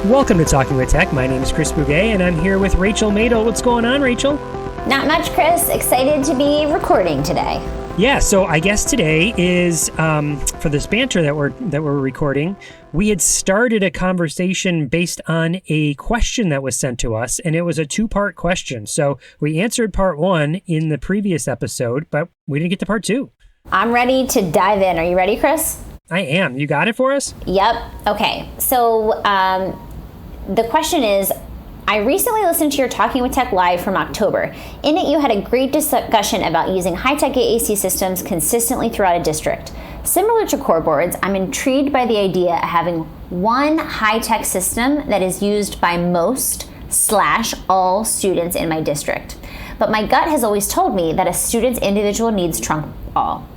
Welcome to Talking with Tech. My name is Chris Bouguet, and I'm here with Rachel Madel. What's going on, Rachel? Not much, Chris. Excited to be recording today. Yeah, so I guess today is for this banter that we're recording. We had started a conversation based on a question that was sent to us, and it was a two-part question. So we answered part one in the previous episode, but we didn't get to part two. I'm ready to dive in. Are you ready, Chris? I am. You got it for us? Yep. Okay. So the question is, I recently listened to your Talking with Tech Live from October. In it, you had a great discussion about using high-tech AAC systems consistently throughout a district. Similar to core boards, I'm intrigued by the idea of having one high-tech system that is used by most/all students in my district. But my gut has always told me that a student's individual needs trump all.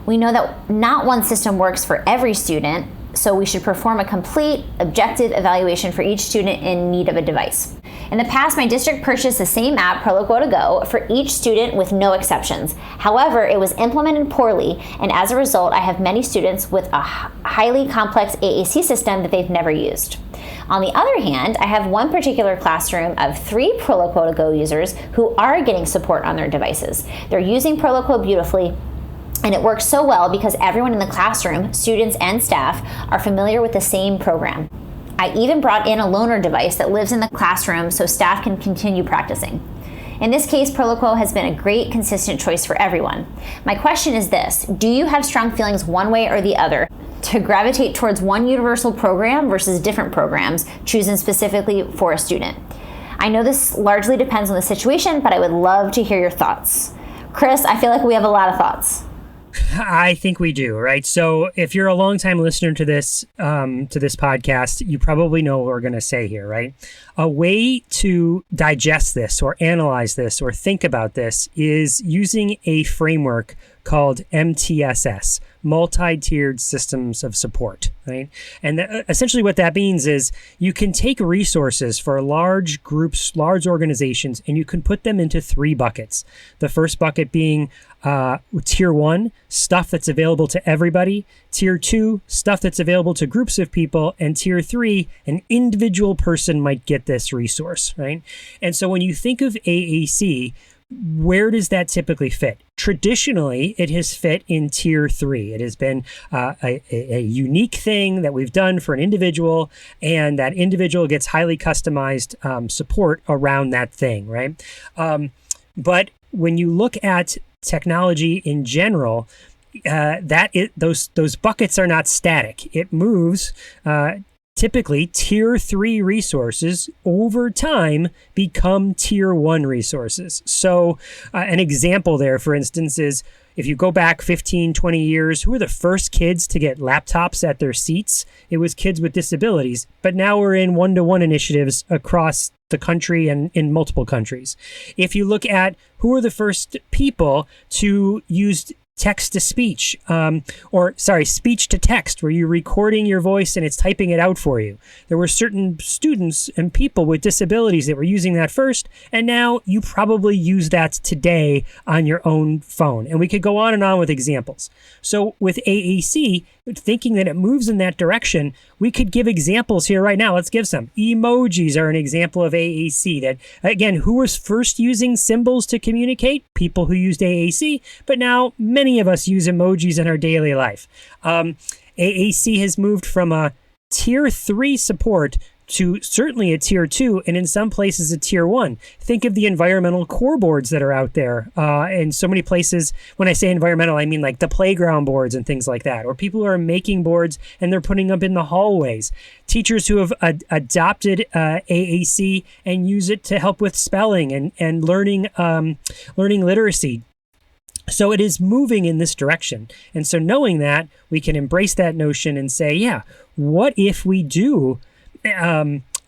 We know that not one system works for every student, so we should perform a complete, objective evaluation for each student in need of a device. In the past, my district purchased the same app, Proloquo to Go, for each student with no exceptions. However, it was implemented poorly, and as a result, I have many students with a highly complex AAC system that they've never used. On the other hand, I have one particular classroom of 3 Proloquo to Go users who are getting support on their devices. They're using Proloquo beautifully, and it works so well because everyone in the classroom, students and staff, are familiar with the same program. I even brought in a loaner device that lives in the classroom so staff can continue practicing. In this case, Proloquo has been a great, consistent choice for everyone. My question is this: do you have strong feelings one way or the other to gravitate towards one universal program versus different programs chosen specifically for a student? I know this largely depends on the situation, but I would love to hear your thoughts. Chris, I feel like we have a lot of thoughts. I think we do, right? So if you're a longtime listener to this podcast, you probably know what we're going to say here, right? A way to digest this or analyze this or think about this is using a framework called MTSS, multi-tiered systems of support, right? And essentially what that means is you can take resources for large groups, large organizations, and you can put them into 3 buckets. The first bucket being tier 1, stuff that's available to everybody. Tier 2, stuff that's available to groups of people. And tier 3, an individual person might get this resource, right? And so when you think of AAC, where does that typically fit? Traditionally, it has fit in tier 3. It has been a unique thing that we've done for an individual, and that individual gets highly customized support around that thing, right? But when you look at technology in general, those buckets are not static. It moves. Typically, tier 3 resources over time become tier 1 resources. So an example there, for instance, is if you go back 15, 20 years, who were the first kids to get laptops at their seats? It was kids with disabilities. But now we're in one-to-one initiatives across the country and in multiple countries. If you look at who were the first people to use text-to-speech, speech to text, where you're recording your voice and it's typing it out for you. There were certain students and people with disabilities that were using that first, and now you probably use that today on your own phone. And we could go on and on with examples. So with AAC, thinking that it moves in that direction, we could give examples here right now. Let's give some. Emojis are an example of AAC. That, again, who was first using symbols to communicate? People who used AAC, but now many of us use emojis in our daily life. AAC has moved from a tier 3 support to certainly a tier 2, and in some places a tier 1. Think of the environmental core boards that are out there. In so many places, when I say environmental, I mean like the playground boards and things like that, or people who are making boards and they're putting them in the hallways. Teachers who have adopted AAC and use it to help with spelling and learning literacy. So it is moving in this direction. And so knowing that, we can embrace that notion and say, yeah, what if we do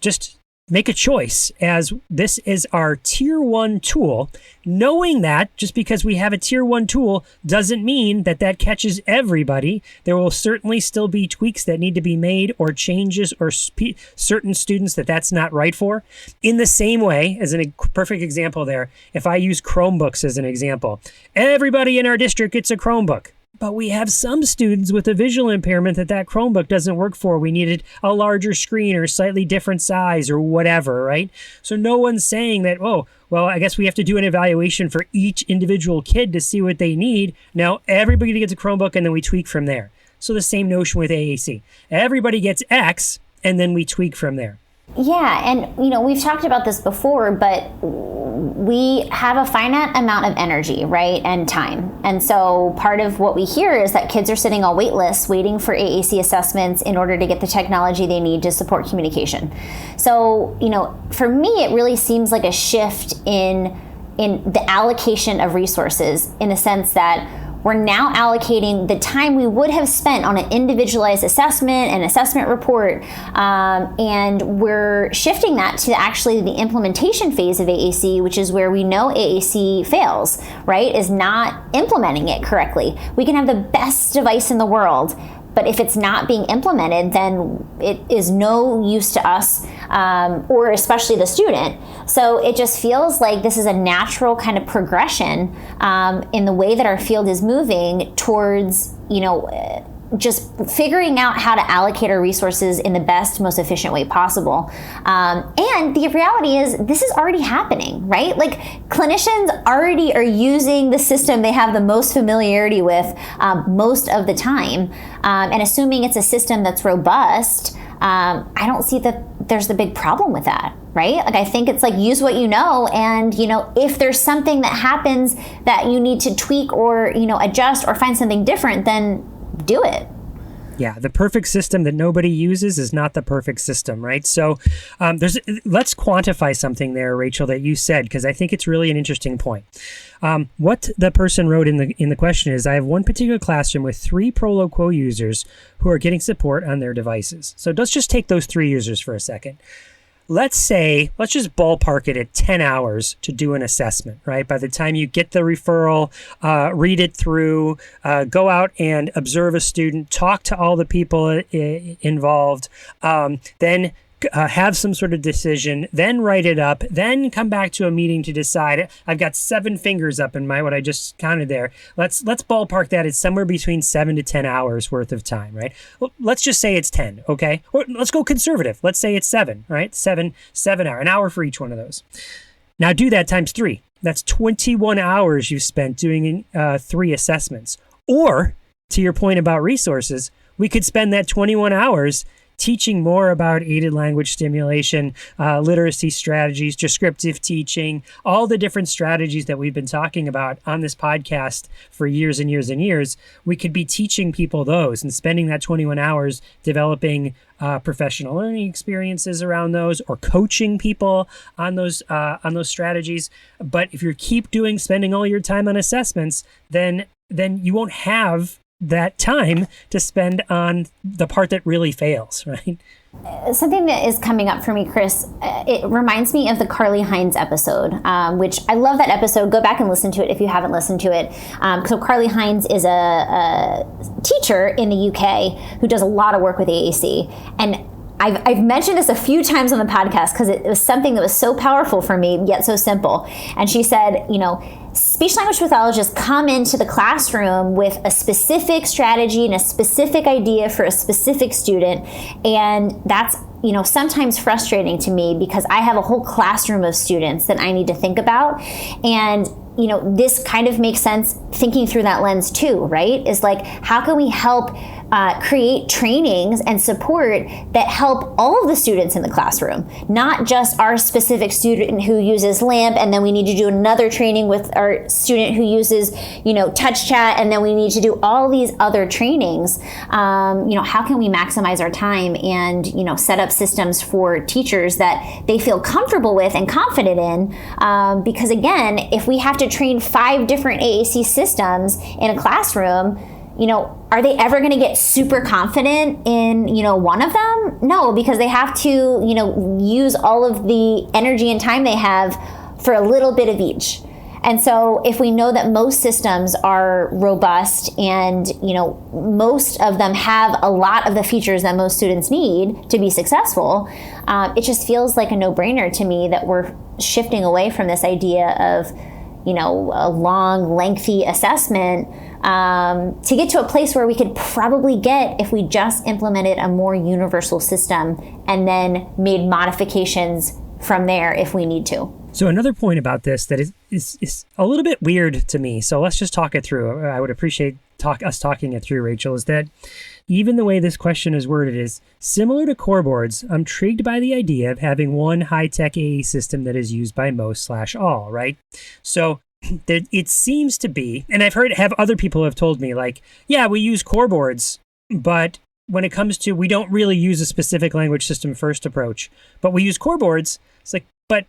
just make a choice as this is our tier 1 tool, knowing that just because we have a tier 1 tool doesn't mean that that catches everybody. There will certainly still be tweaks that need to be made or changes or certain students that's not right for. In the same way, as a perfect example there, if I use Chromebooks as an example, everybody in our district gets a Chromebook. but we have some students with a visual impairment that Chromebook doesn't work for. We needed a larger screen or slightly different size or whatever, right? So no one's saying that, oh, well, I guess we have to do an evaluation for each individual kid to see what they need. Now, everybody gets a Chromebook and then we tweak from there. So the same notion with AAC. Everybody gets X and then we tweak from there. Yeah, and we've talked about this before, but we have a finite amount of energy, right, and time. And so part of what we hear is that kids are sitting on wait lists waiting for AAC assessments in order to get the technology they need to support communication. So, for me, it really seems like a shift in the allocation of resources, in the sense that we're now allocating the time we would have spent on an individualized assessment and assessment report, and we're shifting that to actually the implementation phase of AAC, which is where we know AAC fails, right? Is not implementing it correctly. We can have the best device in the world, but if it's not being implemented, then it is no use to us, or especially the student. So it just feels like this is a natural kind of progression in the way that our field is moving towards, just figuring out how to allocate our resources in the best, most efficient way possible. And the reality is this is already happening, right? Like, clinicians already are using the system they have the most familiarity with most of the time. And assuming it's a system that's robust, I don't see that there's the big problem with that, right? Like, I think it's like, use what you know, and if there's something that happens that you need to tweak or adjust or find something different, then do it. Yeah, the perfect system that nobody uses is not the perfect system, right? So let's quantify something there, Rachel, that you said, because I think it's really an interesting point. What the person wrote in the question is, I have one particular classroom with 3 ProLoquo users who are getting support on their devices. So let's just take those 3 users for a second. Let's just ballpark it at 10 hours to do an assessment, right? By the time you get the referral, read it through, go out and observe a student, talk to all the people involved, then have some sort of decision, then write it up, then come back to a meeting to decide. I've got 7 fingers up in what I just counted there. Let's ballpark that at somewhere between 7 to 10 hours worth of time, right? Well, let's just say it's 10, okay? Or let's go conservative. Let's say it's 7, right? 7 hour, an hour for each one of those. Now do that times 3. That's 21 hours you've spent doing 3 assessments. Or, to your point about resources, we could spend that 21 hours teaching more about aided language stimulation, literacy strategies, descriptive teaching, all the different strategies that we've been talking about on this podcast for years and years and years. We could be teaching people those and spending that 21 hours developing professional learning experiences around those, or coaching people on those strategies. But if you keep spending all your time on assessments, then you won't have that time to spend on the part that really fails, right? Something that is coming up for me, Chris, it reminds me of the Carly Hines episode, which I love that episode. Go back and listen to it if you haven't listened to it. So Carly Hines is a teacher in the UK who does a lot of work with AAC. And I've mentioned this a few times on the podcast because it was something that was so powerful for me, yet so simple. And she said, speech language pathologists come into the classroom with a specific strategy and a specific idea for a specific student. And that's, sometimes frustrating to me because I have a whole classroom of students that I need to think about. And this kind of makes sense thinking through that lens too, right? Is like, how can we help create trainings and support that help all of the students in the classroom, not just our specific student who uses LAMP, and then we need to do another training with our student who uses, touch chat, and then we need to do all these other trainings. How can we maximize our time and, set up systems for teachers that they feel comfortable with and confident in? Because again, if we have to train 5 different AAC systems in a classroom, are they ever going to get super confident in, one of them? No, because they have to, use all of the energy and time they have for a little bit of each. And so if we know that most systems are robust and, most of them have a lot of the features that most students need to be successful, it just feels like a no-brainer to me that we're shifting away from this idea of, a long, lengthy assessment, to get to a place where we could probably get if we just implemented a more universal system and then made modifications from there if we need to. So another point about this that is a little bit weird to me, so let's just talk it through. I would appreciate us talking it through, Rachel, is that even the way this question is worded is similar to core boards. I'm intrigued by the idea of having one high-tech AA system that is used by most/all, right? So it seems to be, and have other people have told me like, yeah, we use core boards, but when it comes to, we don't really use a specific language system first approach, but we use core boards. It's like, but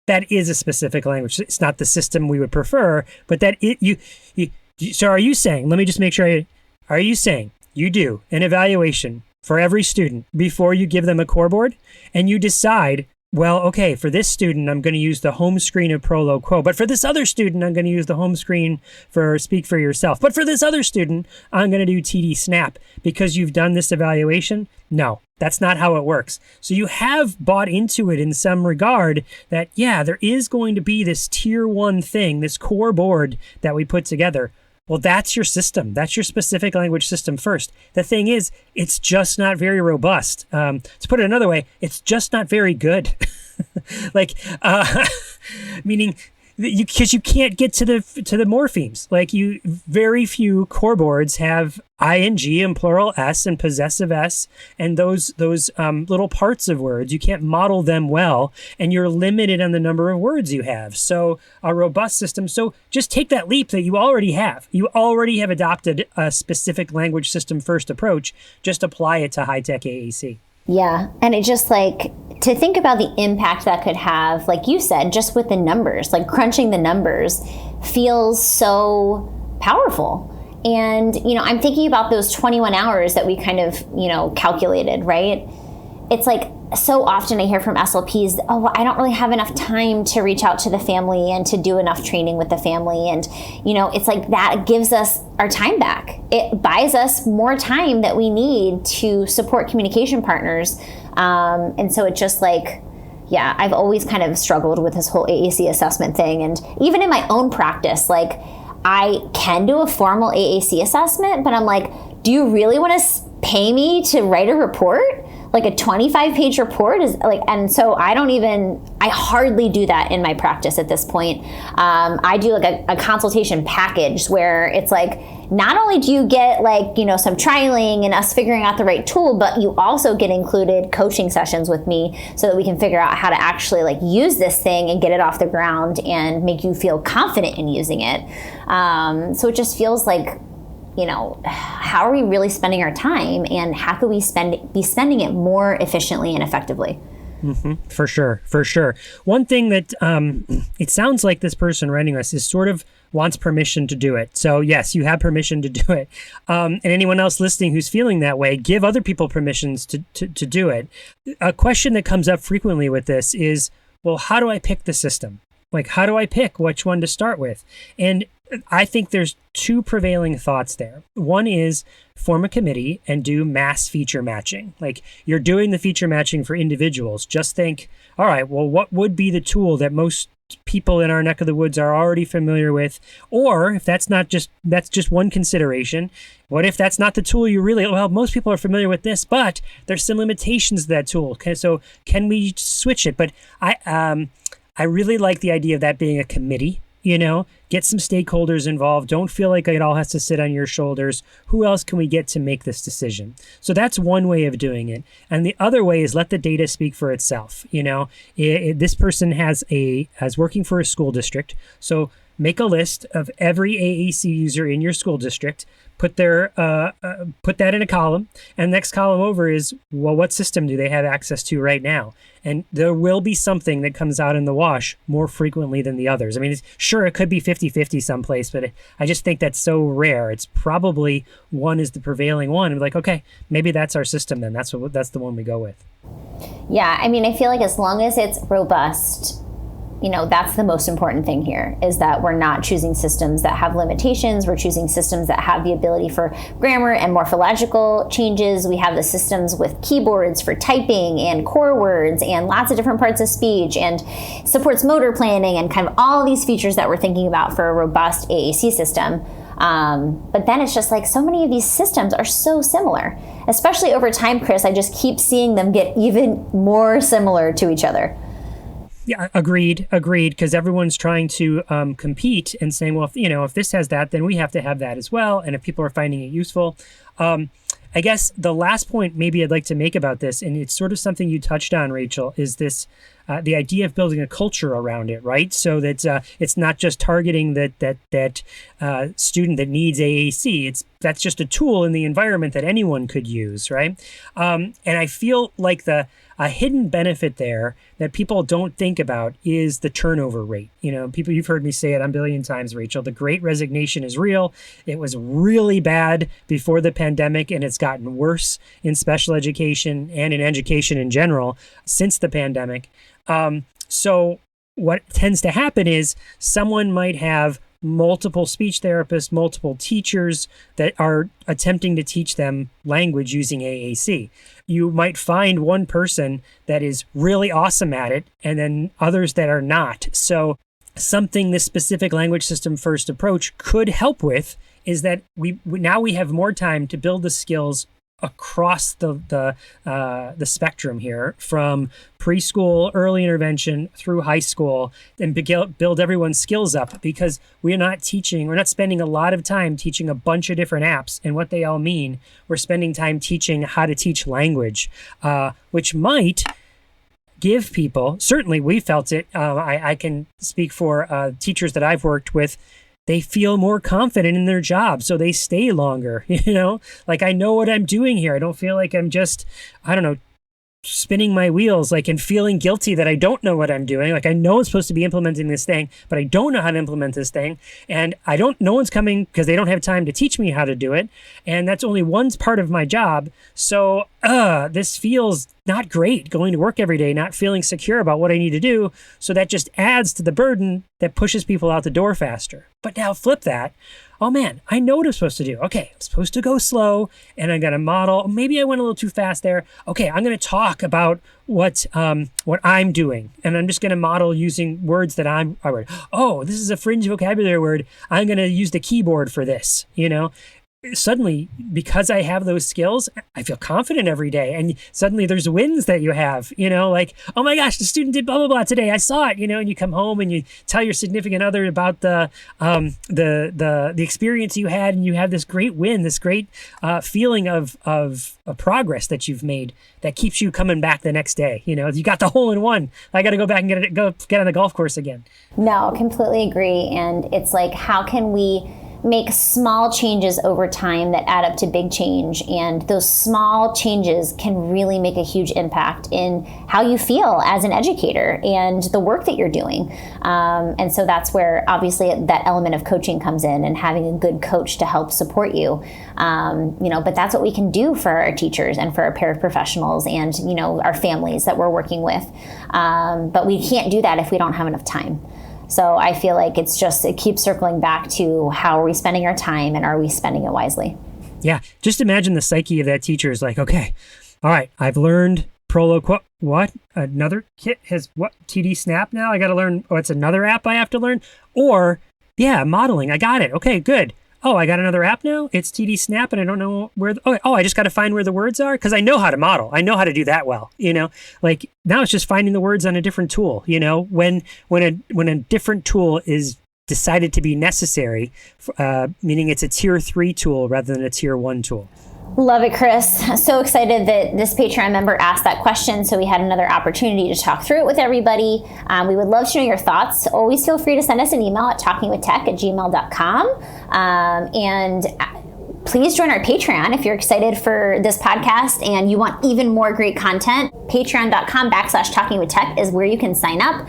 that is a specific language. It's not the system we would prefer, but so are you saying, let me just make sure, are you saying you do an evaluation for every student before you give them a core board and you decide, well, okay, for this student, I'm going to use the home screen of Prolo Quo, but for this other student, I'm going to use the home screen for Speak for Yourself. But for this other student, I'm going to do TD Snap because you've done this evaluation? No, that's not how it works. So you have bought into it in some regard that, yeah, there is going to be this tier one thing, this core board that we put together. Well, that's your system. That's your specific language system first. The thing is, it's just not very robust. To put it another way, it's just not very good. Meaning, because you can't get to the morphemes. Like very few core boards have ing and plural s and possessive s and those little parts of words. You can't model them well, and you're limited on the number of words you have. So a robust system. So just take that leap that you already have. You already have adopted a specific language system first approach. Just apply it to high-tech AAC. Yeah. And it just to think about the impact that could have, like you said, just with the numbers, like crunching the numbers feels so powerful. And, I'm thinking about those 21 hours that we kind of, calculated, right? It's like so often I hear from SLPs, oh, I don't really have enough time to reach out to the family and to do enough training with the family. And, it's like that gives us our time back. It buys us more time that we need to support communication partners. And so it's just I've always kind of struggled with this whole AAC assessment thing. And even in my own practice, I can do a formal AAC assessment, but I'm like, do you really want to pay me to write a report? Like a 25-page report is and so I hardly do that in my practice at this point. I do a consultation package where it's not only do you get some trialing and us figuring out the right tool, but you also get included coaching sessions with me so that we can figure out how to actually use this thing and get it off the ground and make you feel confident in using it. So it just feels like, how are we really spending our time, and how could we be spending it more efficiently and effectively? Mm-hmm. For sure. One thing that it sounds like this person writing us is sort of wants permission to do it. So yes, you have permission to do it. And anyone else listening who's feeling that way, give other people permissions to do it. A question that comes up frequently with this is, well, how do I pick the system? How do I pick which one to start with? And I think there's two prevailing thoughts there. One is form a committee and do mass feature matching. You're doing the feature matching for individuals. Just think, all right, well, what would be the tool that most people in our neck of the woods are already familiar with? Or if that's just one consideration, what if that's not the tool most people are familiar with this, but there's some limitations to that tool. Okay, so can we switch it? But I really like the idea of that being a committee. Get some stakeholders involved. Don't feel like it all has to sit on your shoulders. Who else can we get to make this decision? So that's one way of doing it. And the other way is let the data speak for itself. This person has working for a school district. So make a list of every AAC user in your school district, put that in a column, and the next column over is, well, what system do they have access to right now? And there will be something that comes out in the wash more frequently than the others. I mean, sure, it could be 50-50 someplace, but I just think that's so rare. It's probably one is the prevailing one. And okay, maybe that's our system then. That's the one we go with. Yeah, I feel like as long as it's robust, that's the most important thing here, is that we're not choosing systems that have limitations. We're choosing systems that have the ability for grammar and morphological changes. We have the systems with keyboards for typing and core words and lots of different parts of speech, and supports motor planning and kind of all these features that we're thinking about for a robust AAC system. But then it's just like so many of these systems are so similar, especially over time, Chris. I just keep seeing them get even more similar to each other. Yeah, agreed. Because everyone's trying to compete and saying, well, if this has that, then we have to have that as well. And if people are finding it useful, I guess the last point maybe I'd like to make about this, and it's sort of something you touched on, Rachel, is this the idea of building a culture around it, right? So that it's not just targeting that student that needs AAC. That's just a tool in the environment that anyone could use, right? And I feel like a hidden benefit there that people don't think about is the turnover rate. People, you've heard me say it a billion times, Rachel, the Great Resignation is real. It was really bad before the pandemic, and it's gotten worse in special education and in education in general since the pandemic. So what tends to happen is someone might have multiple speech therapists, multiple teachers that are attempting to teach them language using AAC. You might find one person that is really awesome at it, and then others that are not. So something this specific language system first approach could help with is that we now have more time to build the skills across the spectrum here, from preschool, early intervention through high school, and build everyone's skills up, because we're not spending a lot of time teaching a bunch of different apps and what they all mean. We're spending time teaching how to teach language, which might give people, certainly we felt it, I can speak for teachers that I've worked with, they feel more confident in their job, so they stay longer, Like, I know what I'm doing here. I don't feel like I'm just, spinning my wheels, and feeling guilty that I don't know what I'm doing. Like, I know I'm supposed to be implementing this thing, but I don't know how to implement this thing. And no one's coming because they don't have time to teach me how to do it. And that's only one part of my job. So, this feels not great, going to work every day, not feeling secure about what I need to do. So that just adds to the burden that pushes people out the door faster. But now flip that. Oh man, I know what I'm supposed to do. Okay, I'm supposed to go slow, and I'm going to model. Maybe I went a little too fast there. Okay, I'm going to talk about what I'm doing, and I'm just going to model using words that I read. Oh, this is a fringe vocabulary word. I'm going to use the keyboard for this, Suddenly, because I have those skills, I feel confident every day. And suddenly there's wins that you have, like, oh my gosh, the student did blah, blah, blah today. I saw it, and you come home and you tell your significant other about the experience you had, and you have this great win, this great feeling of progress that you've made that keeps you coming back the next day. You got the hole in one. I got to go back and get on the golf course again. No, completely agree. And it's like, how can we make small changes over time that add up to big change? And those small changes can really make a huge impact in how you feel as an educator and the work that you're doing. And so that's where obviously that element of coaching comes in, and having a good coach to help support you. But that's what we can do for our teachers and for our paraprofessionals and, our families that we're working with. But we can't do that if we don't have enough time. So I feel like it keeps circling back to, how are we spending our time, and are we spending it wisely? Yeah. Just imagine the psyche of that teacher is like, okay, all right, I've learned Prolo, what? Another kit has what? TD Snap now? I got to learn, it's another app I have to learn? Or, yeah, modeling. I got it. Okay, good. Oh, I got another app now? It's TD Snap, and I don't know where... I just got to find where the words are? Because I know how to model. I know how to do that well, Like, now it's just finding the words on a different tool, When a different tool is decided to be necessary, meaning it's a tier 3 tool rather than a tier 1 tool. Love it, Chris. So excited that this Patreon member asked that question, so we had another opportunity to talk through it with everybody. We would love to know your thoughts. Always feel free to send us an email at talkingwithtech@gmail.com. And please join our Patreon if you're excited for this podcast and you want even more great content. Patreon.com/talkingwithtech is where you can sign up.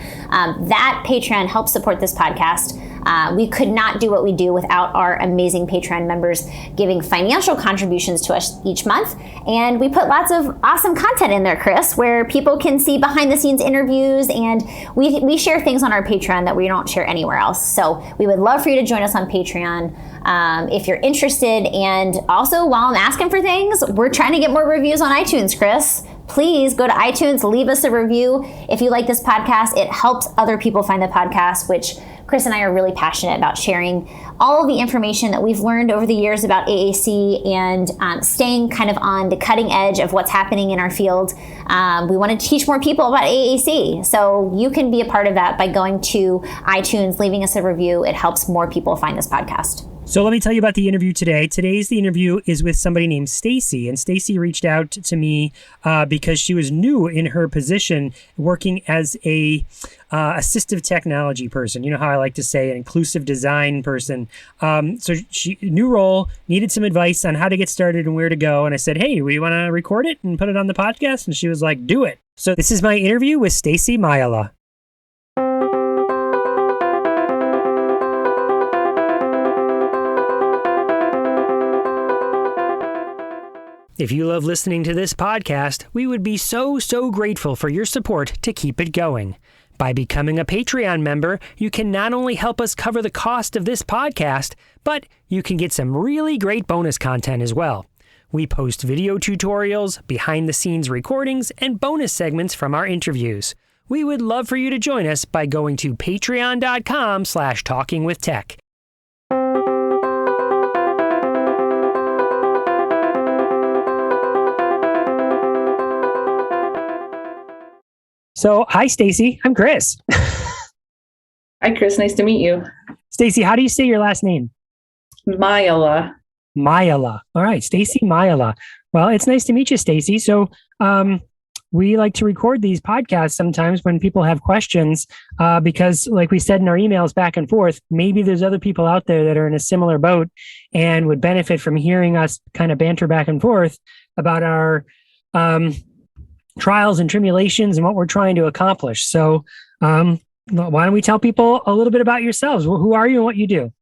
That Patreon helps support this podcast. We could not do what we do without our amazing Patreon members giving financial contributions to us each month. And we put lots of awesome content in there, Chris, where people can see behind the scenes interviews, and we share things on our Patreon that we don't share anywhere else. So we would love for you to join us on Patreon if you're interested. And also, while I'm asking for things, we're trying to get more reviews on iTunes, Chris. Please go to iTunes, leave us a review. If you like this podcast, it helps other people find the podcast, which Chris and I are really passionate about sharing all of the information that we've learned over the years about AAC and staying kind of on the cutting edge of what's happening in our field. We want to teach more people about AAC. So you can be a part of that by going to iTunes, leaving us a review. It helps more people find this podcast. So let me tell you about the interview today. Today's the interview is with somebody named Stacy, and Stacy reached out to me because she was new in her position working as a assistive technology person. You know how I like to say an inclusive design person. So she new role, needed some advice on how to get started and where to go. And I said, hey, we want to record it and put it on the podcast? And she was like, do it. So this is my interview with Stacey Maijala. If you love listening to this podcast, we would be so grateful for your support to keep it going. By becoming a Patreon member, you can not only help us cover the cost of this podcast, but you can get some really great bonus content as well. We post video tutorials, behind-the-scenes recordings, and bonus segments from our interviews. We would love for you to join us by going to patreon.com/talkingwithtech. So, hi, Stacy. I'm Chris. Hi, Chris. Nice to meet you. Stacy, how do you say your last name? Maijala. Maijala. All right, Stacey Maijala. Well, it's nice to meet you, Stacy. So, we like to record these podcasts sometimes when people have questions because, like we said in our emails back and forth, maybe there's other people out there that are in a similar boat and would benefit from hearing us kind of banter back and forth about our trials and tribulations and what we're trying to accomplish. So why don't we tell people a little bit about yourselves? Who are you and what you do?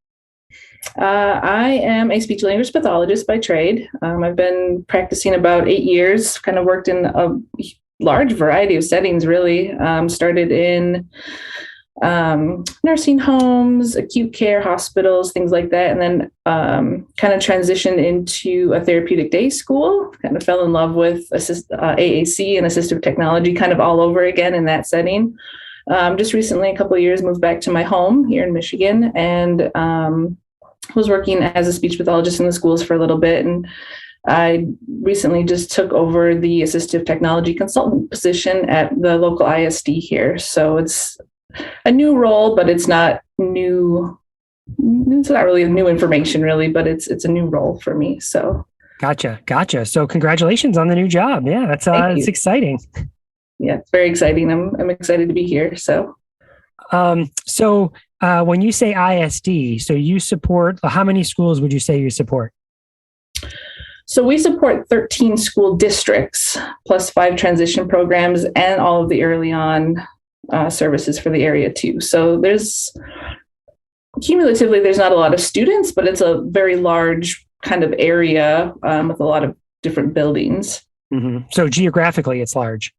I am a speech language pathologist by trade. I've been practicing about 8 years, kind of worked in a large variety of settings, really. Started in nursing homes, acute care, hospitals, things like that. And then kind of transitioned into a therapeutic day school, kind of fell in love with AAC and assistive technology kind of all over again in that setting. Just recently, a couple of years, moved back to my home here in Michigan and was working as a speech pathologist in the schools for a little bit. And I recently just took over the assistive technology consultant position at the local ISD here. So it's a new role, but it's not new. It's not really new information, really, but it's a new role for me. So, Gotcha. So, congratulations on the new job. Yeah, it's exciting. Yeah, it's very exciting. I'm excited to be here. So, when you say ISD, so you support how many schools would you say you support? So we support 13 school districts plus 5 transition programs and all of the early on services for the area too. So cumulatively, there's not a lot of students, but it's a very large kind of area with a lot of different buildings. Mm-hmm. So geographically, it's large.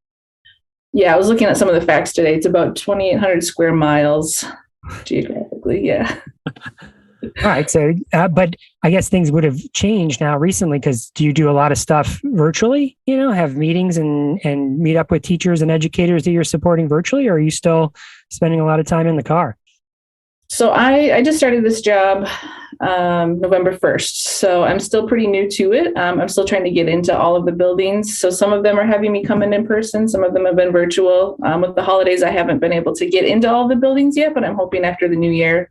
Yeah, I was looking at some of the facts today. It's about 2,800 square miles geographically. Yeah. All right. So, but I guess things would have changed now recently because do you do a lot of stuff virtually, have meetings and meet up with teachers and educators that you're supporting virtually, or are you still spending a lot of time in the car? So I just started this job November 1st. So I'm still pretty new to it. I'm still trying to get into all of the buildings. So some of them are having me come in person. Some of them have been virtual. With the holidays, I haven't been able to get into all the buildings yet, but I'm hoping after the new year,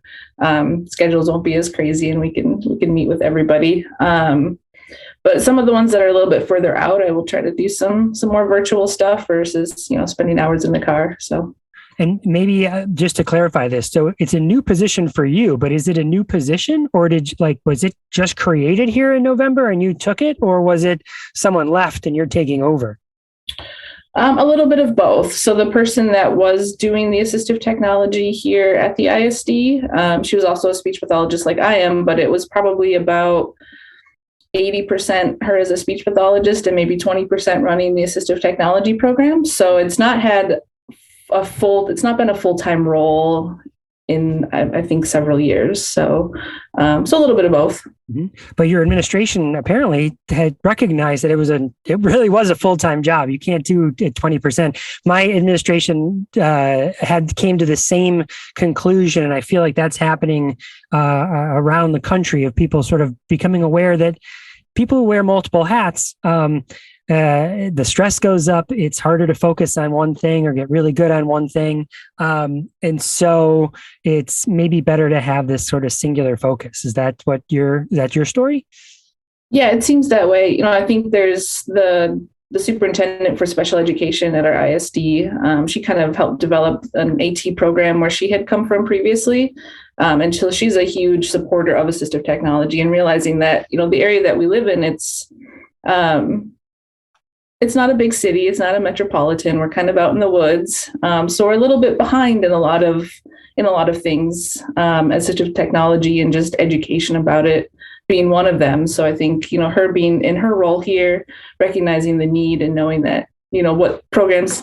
schedules won't be as crazy and we can meet with everybody. But some of the ones that are a little bit further out, I will try to do some more virtual stuff versus, spending hours in the car. So. And maybe just to clarify this, so it's a new position for you, but is it a new position or was it just created here in November and you took it, or was it someone left and you're taking over? A little bit of both. So the person that was doing the assistive technology here at the ISD, she was also a speech pathologist like I am, but it was probably about 80% her as a speech pathologist and maybe 20% running the assistive technology program. So it's not been a full-time role in, I think, several years. So a little bit of both. Mm-hmm. But your administration apparently had recognized that it really was a full-time job. You can't do 20%. My administration came to the same conclusion, and I feel like that's happening around the country, of people sort of becoming aware that people who wear multiple hats, the stress goes up. It's harder to focus on one thing or get really good on one thing. And so it's maybe better to have this sort of singular focus. Is that your story? Yeah, it seems that way. I think there's the superintendent for special education at our ISD. She kind of helped develop an AT program where she had come from previously. And so she's a huge supporter of assistive technology, and realizing that, the area that we live in, it's not a big city. It's not a metropolitan. We're kind of out in the woods. So we're a little bit behind in a lot of things, assistive technology and just education about it being one of them. So I think, her being in her role here, recognizing the need and knowing that, what programs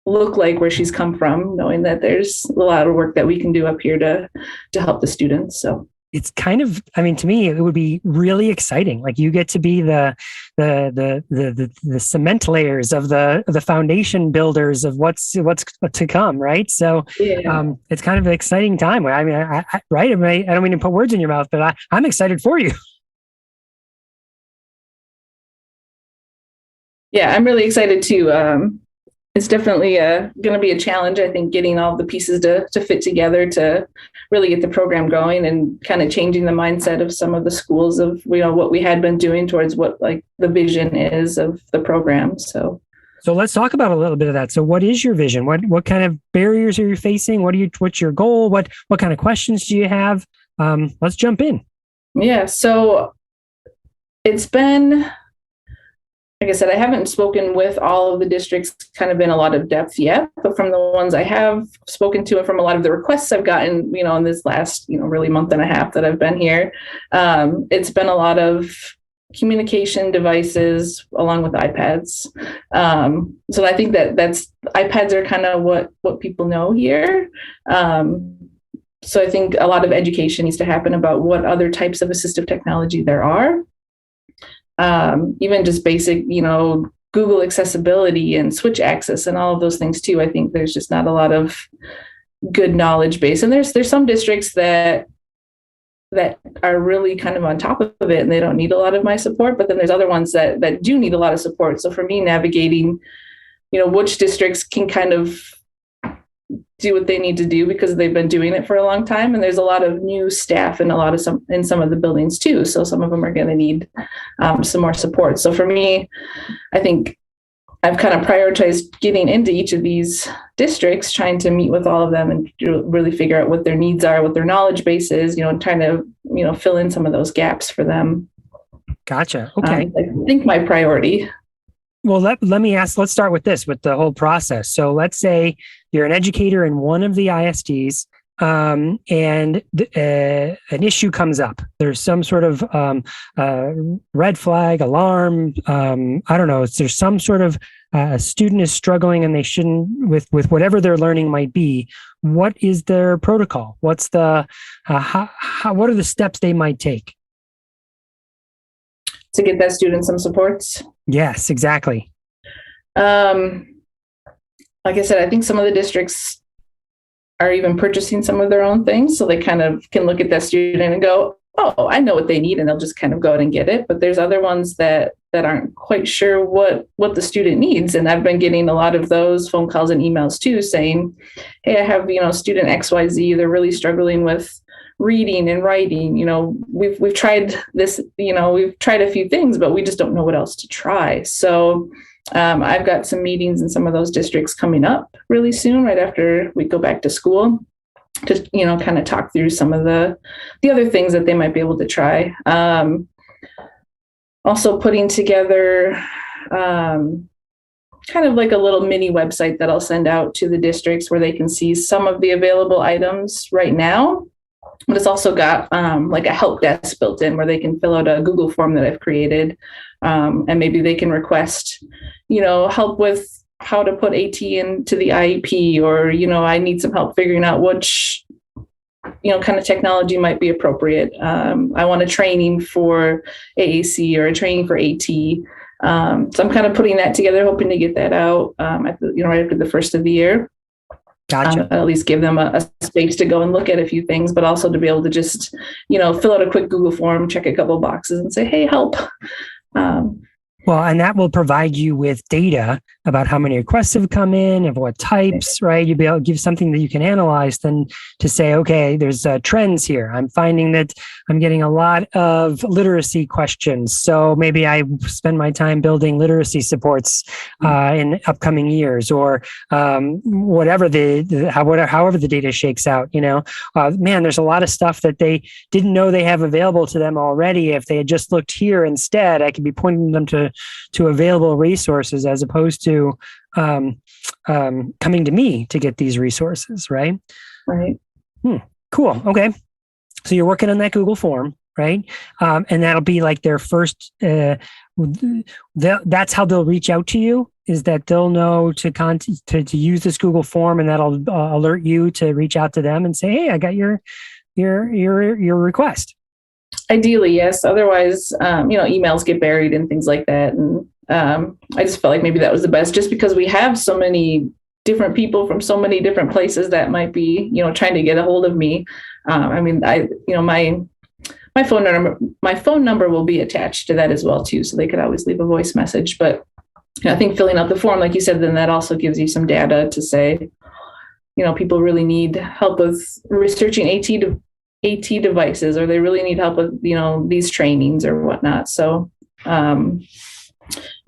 look like where she's come from, knowing that there's a lot of work that we can do up here to help the students. So it's kind of, to me, it would be really exciting. Like, you get to be the cement layers of the foundation builders of what's to come, right? So yeah. It's kind of an exciting time. I don't mean to put words in your mouth, but I'm excited for you. Yeah, I'm really excited too. It's definitely going to be a challenge, I think, getting all the pieces to fit together to really get the program going, and kind of changing the mindset of some of the schools of, what we had been doing towards what like the vision is of the program. So let's talk about a little bit of that. So what is your vision? What kind of barriers are you facing? What's your goal? What kind of questions do you have? Let's jump in. Yeah. So it's been, like I said, I haven't spoken with all of the districts kind of in a lot of depth yet, but from the ones I have spoken to and from a lot of the requests I've gotten, in this last, really month and a half that I've been here, it's been a lot of communication devices along with iPads. So I think that's iPads are kind of what people know here. So I think a lot of education needs to happen about what other types of assistive technology there are. Even just basic, Google accessibility and switch access and all of those things too. I think there's just not a lot of good knowledge base. And there's some districts that are really kind of on top of it and they don't need a lot of my support, but then there's other ones that do need a lot of support. So for me, navigating, which districts can kind of do what they need to do because they've been doing it for a long time. And there's a lot of new staff and in some of the buildings too. So some of them are going to need some more support. So for me, I think I've kind of prioritized getting into each of these districts, trying to meet with all of them and really figure out what their needs are, what their knowledge base is, and trying to, fill in some of those gaps for them. Gotcha. Okay. I think my priority. Well, let me ask, let's start with this, with the whole process. So let's say you're an educator in one of the ISDs, and an issue comes up. There's some sort of red flag, alarm. I don't know. There's some sort of a student is struggling and they shouldn't with whatever their learning might be. What is their protocol? What's the what are the steps they might take to get that student some supports? Yes, exactly. Like I said, I think some of the districts are even purchasing some of their own things. So they kind of can look at that student and go, oh, I know what they need. And they'll just kind of go out and get it. But there's other ones that aren't quite sure what the student needs. And I've been getting a lot of those phone calls and emails too, saying, hey, I have, student XYZ. They're really struggling with reading and writing. We've tried this, we've tried a few things, but we just don't know what else to try. So I've got some meetings in some of those districts coming up really soon, right after we go back to school, to, kind of talk through some of the other things that they might be able to try. Also putting together kind of like a little mini website that I'll send out to the districts where they can see some of the available items right now. But it's also got like a help desk built in where they can fill out a Google form that I've created. And maybe they can request, help with how to put AT into the IEP, or, I need some help figuring out which, kind of technology might be appropriate. I want a training for AAC or a training for AT. So I'm kind of putting that together, hoping to get that out right after the first of the year. Gotcha. At least give them a space to go and look at a few things, but also to be able to just, fill out a quick Google form, check a couple of boxes and say, hey, help. Well, and that will provide you with data about how many requests have come in, of what types, right? You'll be able to give something that you can analyze then to say, okay, there's trends here. I'm finding that I'm getting a lot of literacy questions. So maybe I spend my time building literacy supports in upcoming years, or however the data shakes out, man, there's a lot of stuff that they didn't know they have available to them already. If they had just looked here instead, I could be pointing them to available resources as opposed to coming to me to get these resources, right? Right. Cool. Okay. So you're working on that Google form, right? And that'll be like their first, that's how they'll reach out to you, is that they'll know to use this Google form, and that'll alert you to reach out to them and say, hey, I got your request. Ideally, yes. Otherwise, emails get buried and things like that. And I just felt like maybe that was the best, just because we have so many different people from so many different places that might be, trying to get a hold of me. My phone number will be attached to that as well too, so they could always leave a voice message. But I think filling out the form, like you said, then that also gives you some data to say, people really need help with researching AT devices, or they really need help with, these trainings or whatnot. So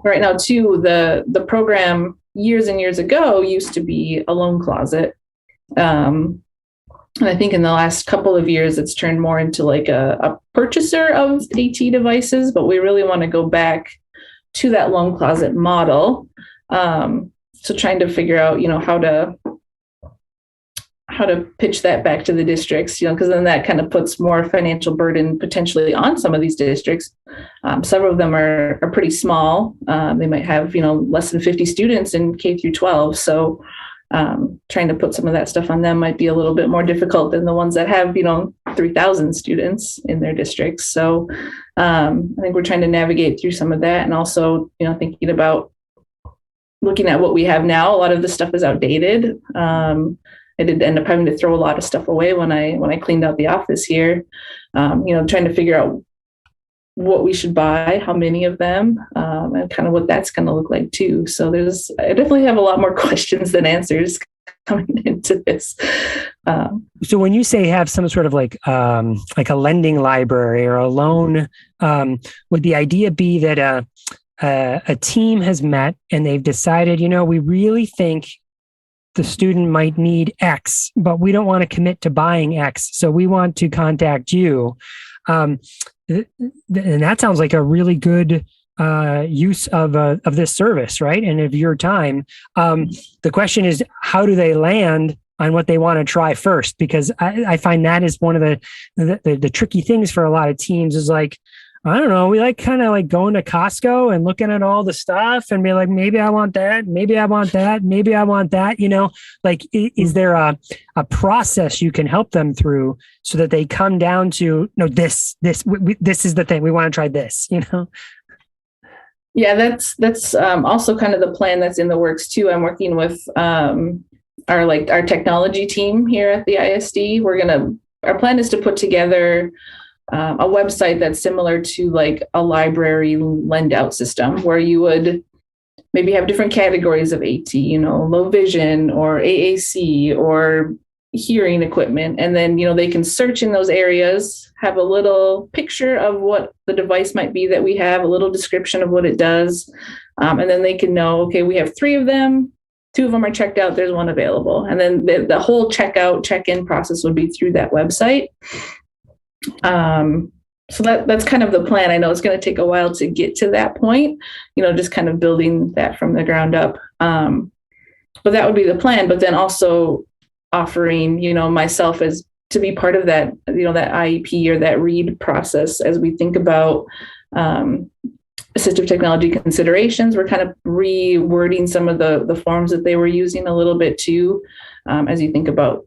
right now too, the program years and years ago used to be a loan closet. And I think in the last couple of years, it's turned more into like a purchaser of AT devices, but we really want to go back to that loan closet model. So trying to figure out, how to pitch that back to the districts, because then that kind of puts more financial burden potentially on some of these districts. Several of them are pretty small. They might have, less than 50 students in K through 12. So trying to put some of that stuff on them might be a little bit more difficult than the ones that have, 3,000 students in their districts. So I think we're trying to navigate through some of that, and also, thinking about looking at what we have now. A lot of the stuff is outdated. I did end up having to throw a lot of stuff away when I cleaned out the office here, trying to figure out what we should buy, how many of them, and kind of what that's going to look like too. So I definitely have a lot more questions than answers coming into this. So when you say have some sort of like a lending library or a loan, would the idea be that a team has met and they've decided, we really think the student might need X, but we don't want to commit to buying X, so we want to contact you. And that sounds like a really good use of this service, right? And of your time. The question is, how do they land on what they want to try first? Because I find that is one of the tricky things for a lot of teams, is like, I don't know, we like kind of like going to Costco and looking at all the stuff and be like, maybe I want that, maybe I want that, maybe I want that, like, is there a process you can help them through so that they come down to, no, this is the thing, we want to try this, Yeah, that's also kind of the plan that's in the works too. I'm working with our technology team here at the ISD. Our plan is to put together a website that's similar to like a library lend out system, where you would maybe have different categories of AT, low vision or AAC or hearing equipment. And then, they can search in those areas, have a little picture of what the device might be that we have, a little description of what it does. And then they can know, okay, we have 3 of them. 2 of them are checked out. There's 1 available. And then the whole check-in process would be through that website. So that's kind of the plan. I know it's going to take a while to get to that point, just kind of building that from the ground up. But that would be the plan. But then also offering, myself as to be part of that, that IEP or that read process as we think about assistive technology considerations. We're kind of rewording some of the forms that they were using a little bit too, as you think about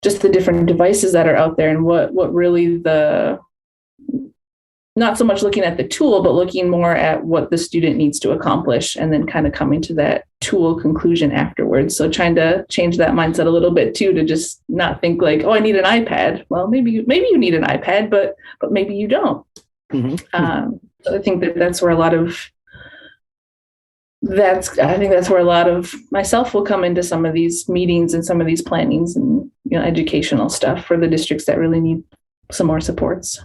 just the different devices that are out there and what really not so much looking at the tool, but looking more at what the student needs to accomplish and then kind of coming to that tool conclusion afterwards. So trying to change that mindset a little bit too, to just not think like, oh, I need an iPad. Well, maybe you need an iPad, but maybe you don't. Mm-hmm. So I think that's where a lot of myself will come into some of these meetings and some of these plannings and educational stuff for the districts that really need some more supports.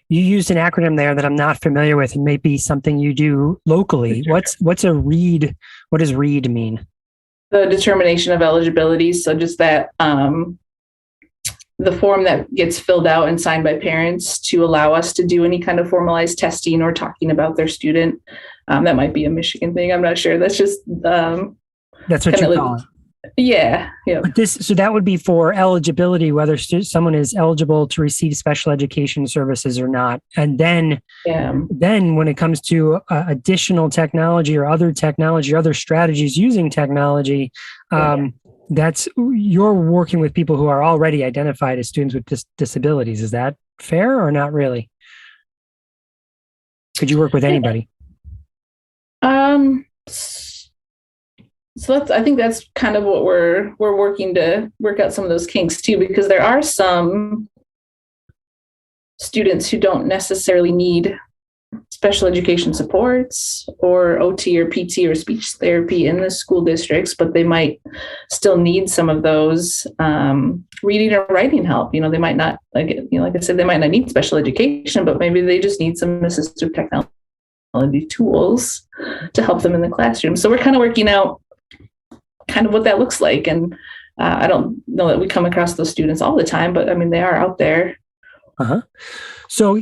You used an acronym there that I'm not familiar with, and maybe something you do locally. Sure. What's a READ? What does READ mean? The determination of eligibility. So just that the form that gets filled out and signed by parents to allow us to do any kind of formalized testing or talking about their student. That might be a Michigan thing. I'm not sure. That's just that's what you call it. Yeah. But so that would be for eligibility, whether someone is eligible to receive special education services or not. And then when it comes to additional technology or other strategies using technology, that's you're working with people who are already identified as students with disabilities. Is that fair or not really? Could you work with anybody? So I think that's kind of what we're working to work out some of those kinks too, because there are some students who don't necessarily need special education supports or OT or PT or speech therapy in the school districts, but they might still need some of those reading or writing help. They might not, like I said, they might not need special education, but maybe they just need some assistive technology tools to help them in the classroom. So we're kind of working out kind of what that looks like. And I don't know that we come across those students all the time, but I mean, they are out there. Uh-huh. So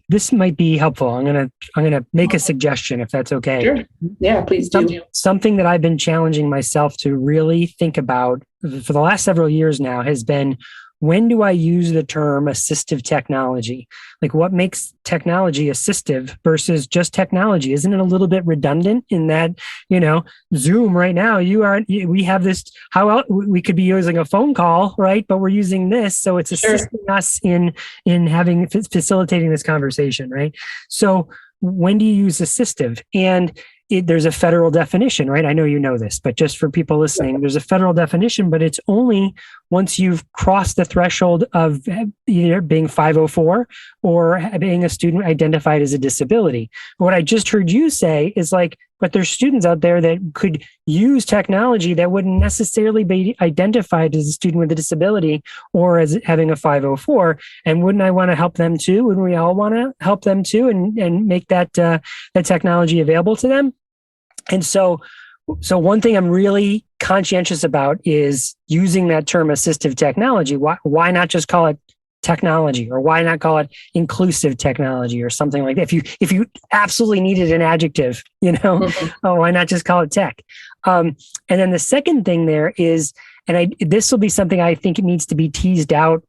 this might be helpful. I'm gonna make a suggestion if that's okay. Sure. Yeah, please do. Something that I've been challenging myself to really think about for the last several years now has been, when do I use the term assistive technology? Like, what makes technology assistive versus just technology? Isn't it a little bit redundant in that, Zoom right now, we have this, we could be using a phone call, right? But we're using this. So it's assisting us in facilitating this conversation, right? So when do you use assistive? And there's a federal definition, right? I know you know this, but just for people listening, there's a federal definition, but it's only once you've crossed the threshold of either being 504 or being a student identified as a disability. What I just heard you say is but there's students out there that could use technology that wouldn't necessarily be identified as a student with a disability or as having a 504. And wouldn't I want to help them too? Wouldn't we all want to help them too and make that technology available to them? And so one thing I'm really conscientious about is using that term assistive technology. Why not just call it technology, or why not call it inclusive technology or something like that? If you absolutely needed an adjective, why not just call it tech? And then the second thing there is, and this will be something I think it needs to be teased out,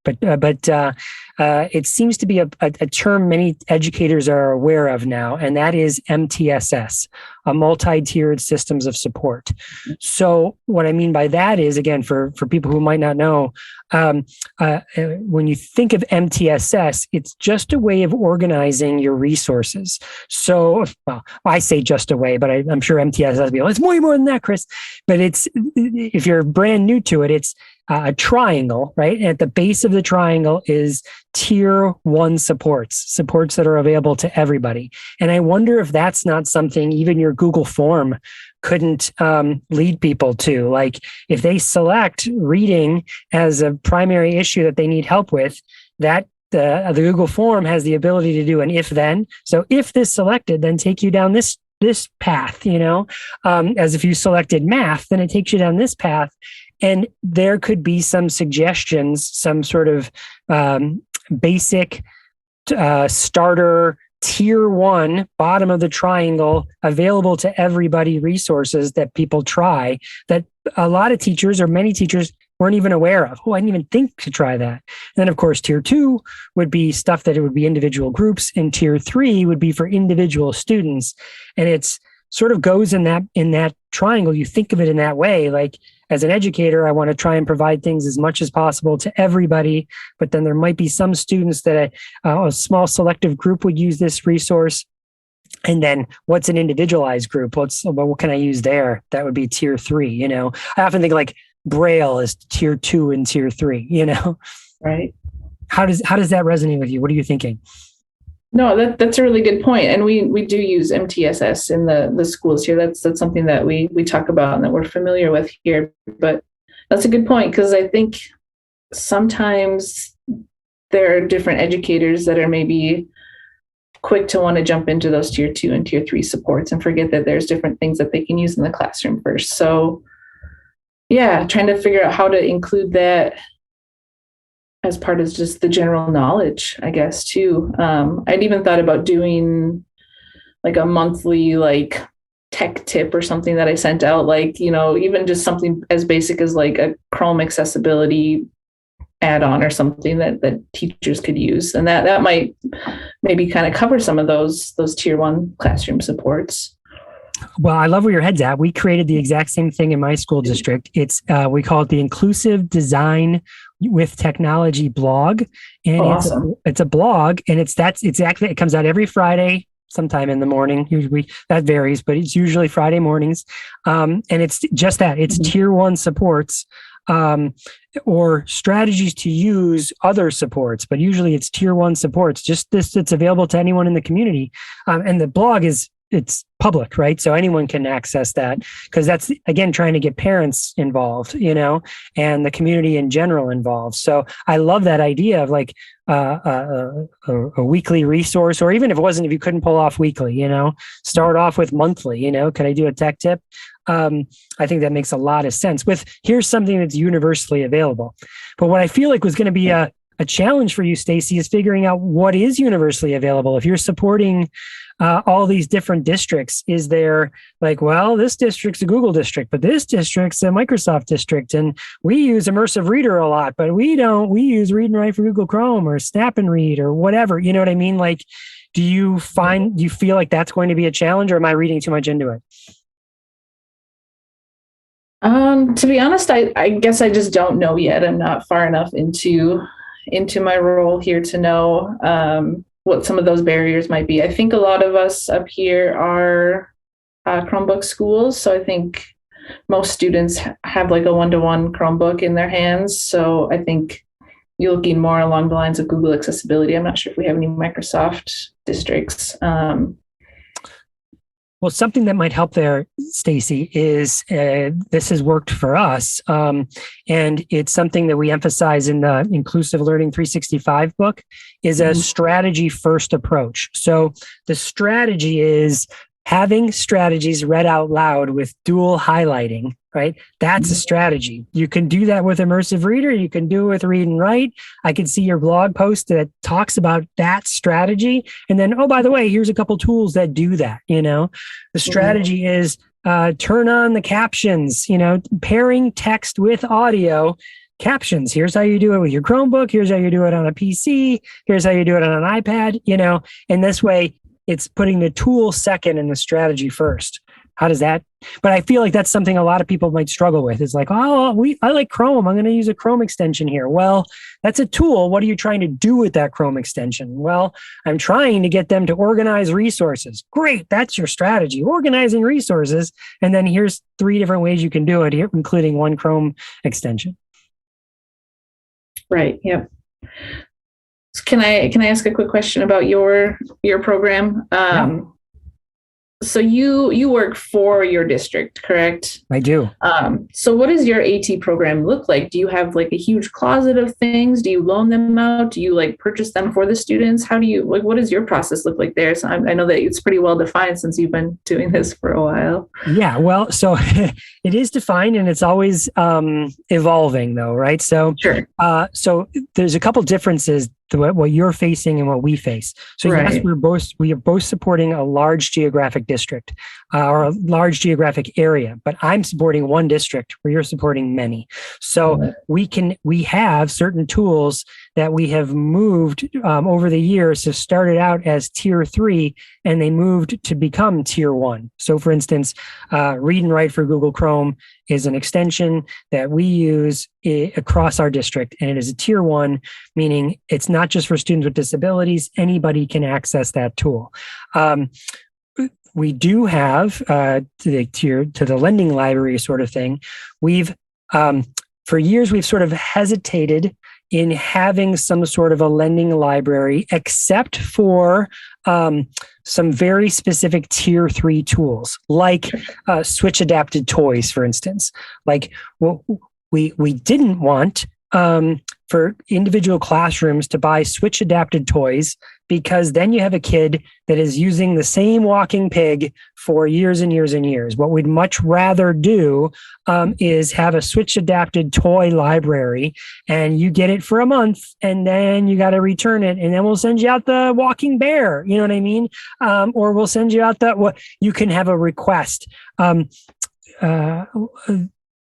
but it seems to be a term many educators are aware of now, and that is MTSS, a multi-tiered systems of support. So what I mean by that is, again, for people who might not know, when you think of MTSS, it's just a way of organizing your resources. So, I say just a way, but I'm sure MTSS will be, it's way more than that, Chris. But if you're brand new to it, it's a triangle, right? And at the base of the triangle is tier 1 supports that are available to everybody. And I wonder if that's not something even your Google form couldn't lead people to. Like, if they select reading as a primary issue that they need help with, that the Google form has the ability to do an if then. So if this selected, then take you down this path, as if you selected math, then it takes you down this path. And there could be some suggestions, some sort of basic starter tier 1, bottom of the triangle, available to everybody resources that people try that a lot of teachers or many teachers weren't even aware of. Oh, I didn't even think to try that. And then, of course, tier 2 would be stuff that it would be individual groups, and tier 3 would be for individual students. And it's sort of goes in that triangle. You think of it in that way, like, as an educator, I want to try and provide things as much as possible to everybody, but then there might be some students that a small selective group would use this resource. And then what's an individualized group? What can I use there? That would be tier 3. I often think like braille is tier 2 and tier 3, Right. How does that resonate with you? What are you thinking? No, that's a really good point. And we do use MTSS in the schools here. That's something that we talk about and that we're familiar with here. But that's a good point, because I think sometimes there are different educators that are maybe quick to want to jump into those tier 2 and tier 3 supports and forget that there's different things that they can use in the classroom first. So yeah, trying to figure out how to include that as part of just the general knowledge, I guess, too. I'd even thought about doing like a monthly tech tip or something that I sent out, even just something as basic as like a Chrome accessibility add-on or something that teachers could use. And that might maybe kind of cover some of those tier 1 classroom supports. Well, I love where your head's at. We created the exact same thing in my school district. It's we call it the Inclusive Design with Technology blog, and awesome. It's a blog, and it comes out every Friday, sometime in the morning. Usually that varies, but it's usually Friday mornings. And it's just that it's tier 1 supports. Or strategies to use other supports, but usually it's tier 1 supports. Just this, it's available to anyone in the community, and the blog it's public, right? So anyone can access that, because that's, again, trying to get parents involved, and the community in general involved. So I love that idea of like a weekly resource, or even if you couldn't pull off weekly, start off with monthly, could I do a tech tip? I think that makes a lot of sense with here's something that's universally available. But what I feel like was going to be a challenge for you, Stacy, is figuring out what is universally available. If you're supporting all these different districts, is there like, well, this district's a Google district, but this district's a Microsoft district, and we use Immersive Reader a lot, but we use Read and Write for Google Chrome or Snap and Read or whatever, you know what I mean? Like, do you feel like that's going to be a challenge, or am I reading too much into it? To be honest, I guess I just don't know yet. I'm not far enough into my role here to know what some of those barriers might be. I think a lot of us up here are Chromebook schools, so I think most students have like a 1-to-1 Chromebook in their hands. So I think you're looking more along the lines of Google accessibility. I'm not sure if we have any Microsoft districts. Well, something that might help there, Stacy, is this has worked for us, and it's something that we emphasize in the Inclusive Learning 365 book, is a strategy-first approach. So the strategy is having strategies read out loud with dual highlighting, right? That's a strategy. You can do that with Immersive Reader. You can do it with Read and Write. I can see your blog post that talks about that strategy. And then, oh, by the way, here's a couple tools that do that. The strategy is turn on the captions, pairing text with audio. Captions. Here's how you do it with your Chromebook. Here's how you do it on a PC. Here's how you do it on an iPad, and this way it's putting the tool second and the strategy first. How does that? But I feel like that's something a lot of people might struggle with. It's like, I like Chrome. I'm going to use a Chrome extension here. Well, that's a tool. What are you trying to do with that Chrome extension? Well, I'm trying to get them to organize resources. Great. That's your strategy, organizing resources. And then here's 3 different ways you can do it here, including one Chrome extension. Right. Yep. Can I ask a quick question about your program? Yeah. So you work for your district, correct? I do. So what does your AT program look like? Do you have like a huge closet of things? Do you loan them out? Do you like purchase them for the students? How do you, like, what does your process look like there? So I know that it's pretty well defined since you've been doing this for a while. Yeah, well, so it is defined and it's always evolving though, right? So, Sure. So there's a couple differences to what you're facing and what we face. So Right. yes, we are both supporting a large geographic district or a large geographic area, but I'm supporting one district where you're supporting many. So we have certain tools that we have moved over the years. So started out as tier 3 and they moved to become tier 1. So for instance, Read and Write for Google Chrome is an extension that we use across our district, and it is a tier 1, meaning it's not just for students with disabilities. Anybody can access that tool. We do have to the lending library sort of thing. We've for years we've sort of hesitated in having some sort of a lending library, except for some very specific tier 3 tools, like switch adapted toys, for instance. Like we didn't want for individual classrooms to buy switch adapted toys, because then you have a kid that is using the same walking pig for years and years and years. What we'd much rather do is have a switch adapted toy library, and you get it for a month and then you got to return it. And then we'll send you out the walking bear. You know what I mean? Or we'll send you out you can have a request.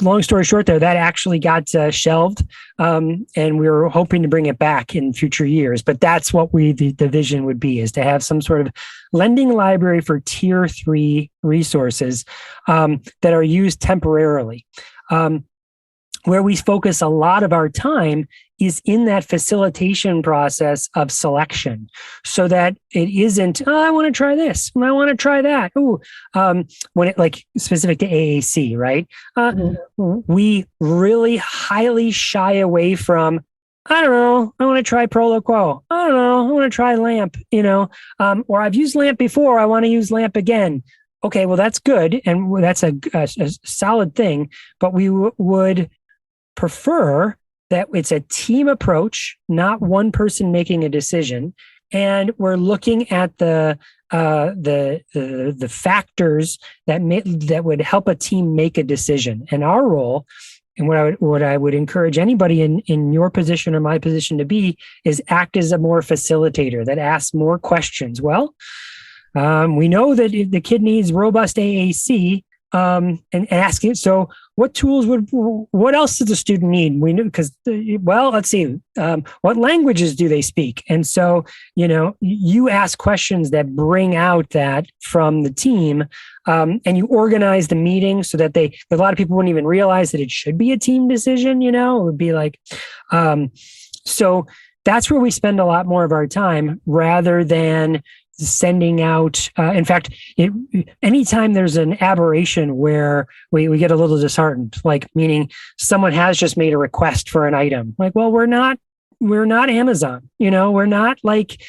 Long story short there, that actually got shelved, and we were hoping to bring it back in future years. But that's what the vision would be, is to have some sort of lending library for tier 3 resources that are used temporarily. Where we focus a lot of our time is in that facilitation process of selection, so that it isn't, oh, I want to try this and I want to try that. Ooh, when it, like, specific to AAC, right? We really highly shy away from, I don't know, I want to try Prolo Quo. I don't know, I want to try LAMP, or I've used LAMP before, I want to use LAMP again. Okay, well, that's good, and that's a solid thing, but we would prefer that it's a team approach, not one person making a decision. And we're looking at the factors that would help a team make a decision. And our role, and what I would encourage anybody in your position or my position to be, is act as a more facilitator that asks more questions. Well, we know that if the kid needs robust AAC, and ask it. So what tools what else does the student need? We knew, because, let's see, what languages do they speak? And so, you ask questions that bring out that from the team, and you organize the meeting so that a lot of people wouldn't even realize that it should be a team decision, it would be like, so that's where we spend a lot more of our time, rather than sending out, in fact, anytime there's an aberration where we get a little disheartened, like, meaning someone has just made a request for an item, like, well, we're not Amazon, we're not like,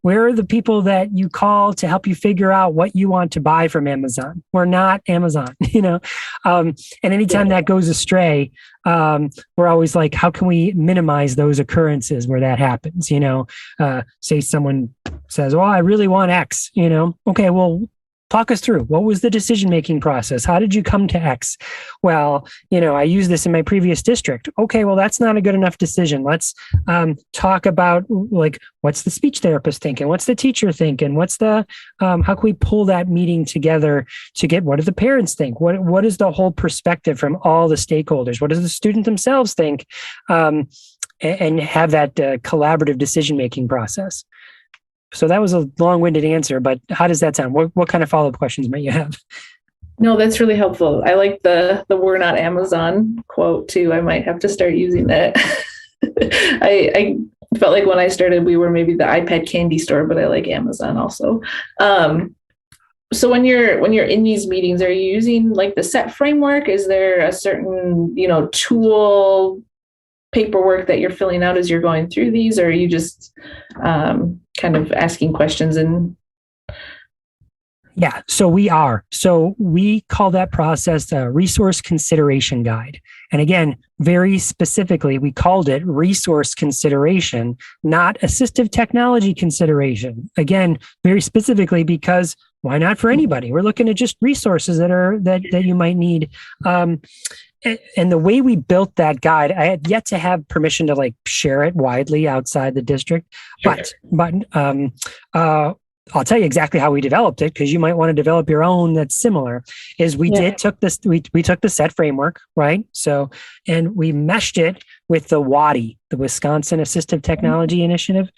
we're the people that you call to help you figure out what you want to buy from Amazon. We're not Amazon, and anytime that goes astray, we're always like, how can we minimize those occurrences where that happens? Say someone says, well, I really want X, okay, well, talk us through. What was the decision-making process? How did you come to X? Well, I used this in my previous district. Okay, well, that's not a good enough decision. Let's talk about, like, what's the speech therapist thinking? What's the teacher thinking? What's the, how can we pull that meeting together to get, what do the parents think? What is the whole perspective from all the stakeholders? What does the student themselves think? And have that collaborative decision-making process. So that was a long-winded answer, but how does that sound? What kind of follow-up questions might you have? No, that's really helpful. I like the "we're not Amazon" quote too. I might have to start using that. I felt like when I started, we were maybe the iPad candy store, but I like Amazon also. So when you're in these meetings, are you using like the SET framework? Is there a certain, tool, paperwork that you're filling out as you're going through these, or are you just kind of asking questions? And Yeah, so we are. So we call that process a resource consideration guide. And again, very specifically, we called it resource consideration, not assistive technology consideration. Again, very specifically, because why not for anybody? We're looking at just resources that you might need. And the way we built that guide, I had yet to have permission to like share it widely outside the district, Sure. but I'll tell you exactly how we developed it, because you might want to develop your own that's similar. Is we took the SET framework, right? So, and we meshed it with the WADI, the Wisconsin Assistive Technology Initiative.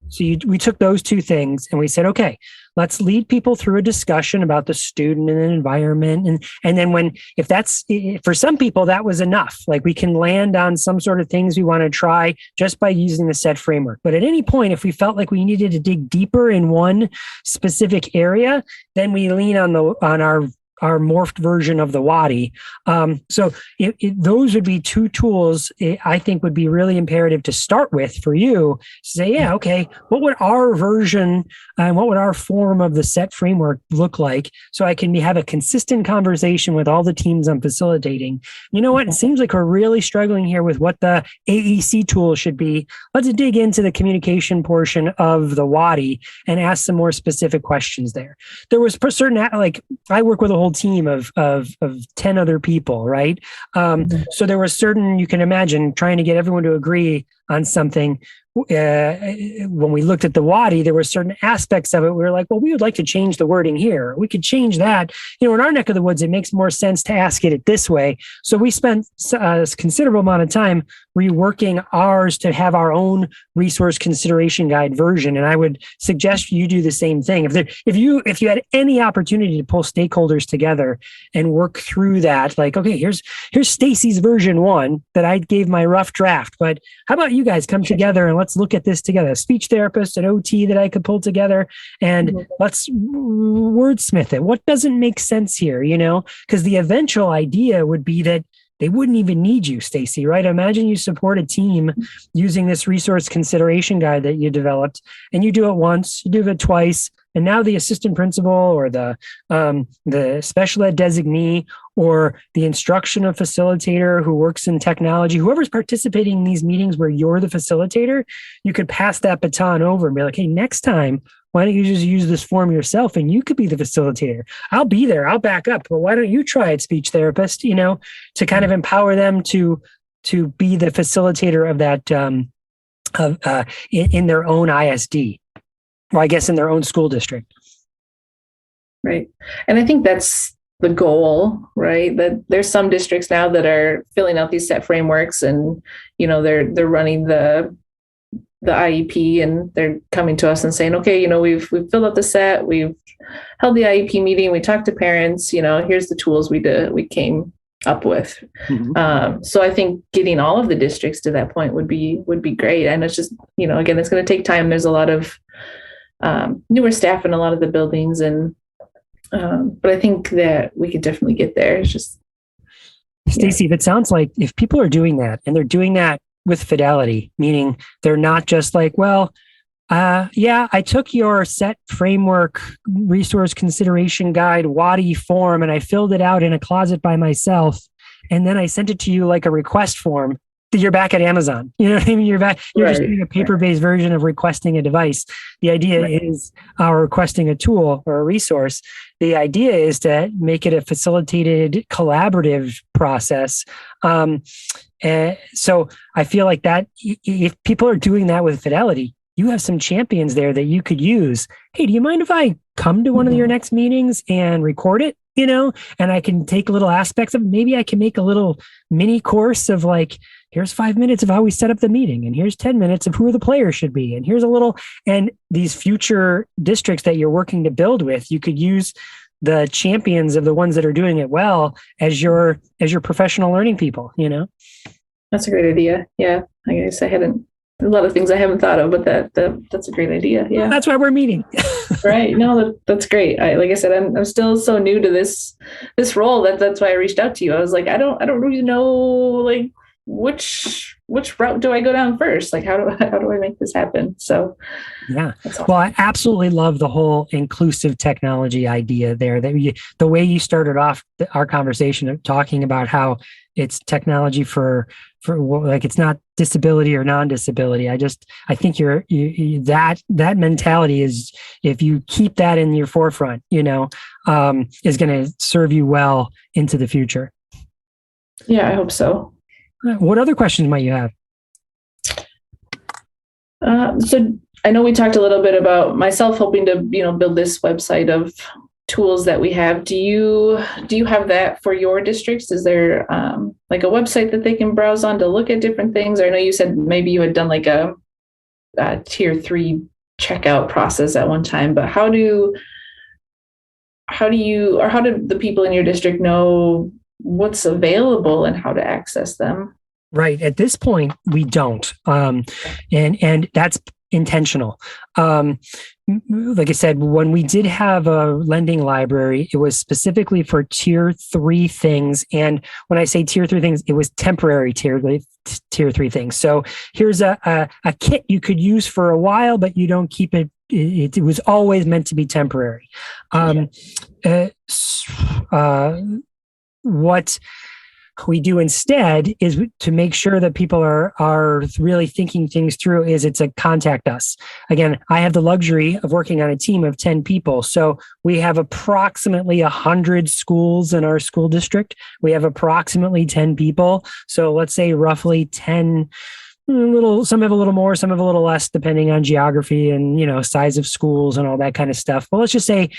So we took those two things and we said, okay, let's lead people through a discussion about the student and the environment. And then if for some people, that was enough. Like we can land on some sort of things we want to try just by using the SET framework. But at any point, if we felt like we needed to dig deeper in one specific area, then we lean on our morphed version of the WADI. So those would be two tools I think would be really imperative to start with for you to say, yeah, okay, what would our version and what would our form of the SET framework look like? So I can have a consistent conversation with all the teams I'm facilitating. You know what? It seems like we're really struggling here with what the AAC tool should be. Let's dig into the communication portion of the WADI and ask some more specific questions there. There was certain, like I work with a whole team of 10 other people, right? So there was certain, you can imagine trying to get everyone to agree on something. When we looked at the WADI, there were certain aspects of it. We were like, well, we would like to change the wording here. We could change that. In our neck of the woods, it makes more sense to ask it this way. So we spent a considerable amount of time reworking ours to have our own resource consideration guide version. And I would suggest you do the same thing. If you had any opportunity to pull stakeholders together and work through that, like, okay, here's Stacy's version 1 that I gave my rough draft, but how about you guys come together and let's look at this together? A speech therapist, an OT that I could pull together, and let's wordsmith it. What doesn't make sense here, Because the eventual idea would be that they wouldn't even need you, Stacy, right? Imagine you support a team using this resource consideration guide that you developed, and you do it once, you do it twice, and now the assistant principal or the special ed designee or the instructional facilitator who works in technology, whoever's participating in these meetings where you're the facilitator, you could pass that baton over and be like, hey, next time, why don't you just use this form yourself and you could be the facilitator? I'll be there. I'll back up. But why don't you try it, speech therapist, to kind of empower them to be the facilitator of that in their own ISD, or I guess in their own school district. Right. And I think that's the goal, right? That there's some districts now that are filling out these SET frameworks and, they're running the IEP and they're coming to us and saying, okay, we've filled out the SET, we've held the IEP meeting, we talked to parents, here's the tools we came up with. Mm-hmm. So I think getting all of the districts to that point would be great. And it's just, again, it's going to take time. There's a lot of newer staff in a lot of the buildings, and but I think that we could definitely get there. It's just, Stacy, if it sounds like if people are doing that and they're doing that with fidelity, meaning they're not just like, well, I took your SET framework resource consideration guide WADI form and I filled it out in a closet by myself, and then I sent it to you like a request form. You're back at Amazon. You know what I mean? You're back. You're just doing a paper-based version of requesting a device. The idea is requesting a tool or a resource. The idea is to make it a facilitated, collaborative process. So I feel like that if people are doing that with fidelity, you have some champions there that you could use. Hey, do you mind if I come to one of your next meetings and record it? And I can take little aspects of it. Maybe I can make a little mini course of like, here's 5 minutes of how we set up the meeting, and here's 10 minutes of who the players should be. And here's a little, and these future districts that you're working to build with, you could use the champions of the ones that are doing it well as your professional learning people, That's a great idea. Yeah. I guess a lot of things I haven't thought of, but that's a great idea. Yeah. That's why we're meeting. Right. No, that's great. Like I said, I'm still so new to this role that's why I reached out to you. I was like, I don't really know like which route do I go down first? Like, how do I make this happen? So yeah. Well, I absolutely love the whole inclusive technology idea there. The way you started off our conversation of talking about how it's technology for like, it's not disability or non-disability. I think that mentality is, if you keep that in your forefront, is going to serve you well into the future. Yeah, I hope so. What other questions might you have? So I know we talked a little bit about myself hoping to, build this website of tools that we have. Do you have that for your districts? Is there like a website that they can browse on to look at different things? Or I know you said maybe you had done like a tier 3 checkout process at one time, but how do the people in your district know what's available and how to access them? Right. At this point, we don't. And that's intentional. Like I said, when we did have a lending library, it was specifically for tier 3 things. And when I say tier 3 things, it was temporary tier 3 things. So here's a kit you could use for a while, but you don't keep it. It was always meant to be temporary. What we do instead is to make sure that people are really thinking things through, is it's a contact us. Again, I have the luxury of working on a team of 10 people. So we have approximately 100 schools in our school district. We have approximately 10 people. So let's say roughly 10, some have a little more, some have a little less, depending on geography and, size of schools and all that kind of stuff. But let's just say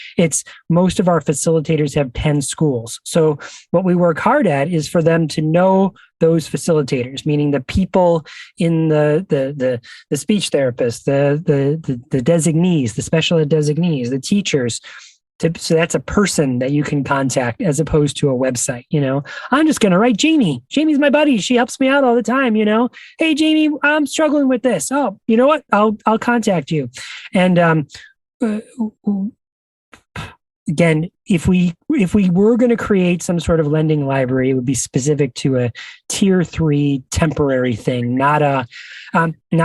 most of our facilitators have 10 schools. So what we work hard at is for them to know those facilitators, meaning the people in the speech therapists, the designees, the special ed designees, the teachers. So that's a person that you can contact as opposed to a website. I'm just going to write Jamie. Jamie's my buddy. She helps me out all the time. Hey, Jamie, I'm struggling with this. Oh, you know what? I'll contact you. And again, if we were going to create some sort of lending library, it would be specific to a tier 3 temporary thing, not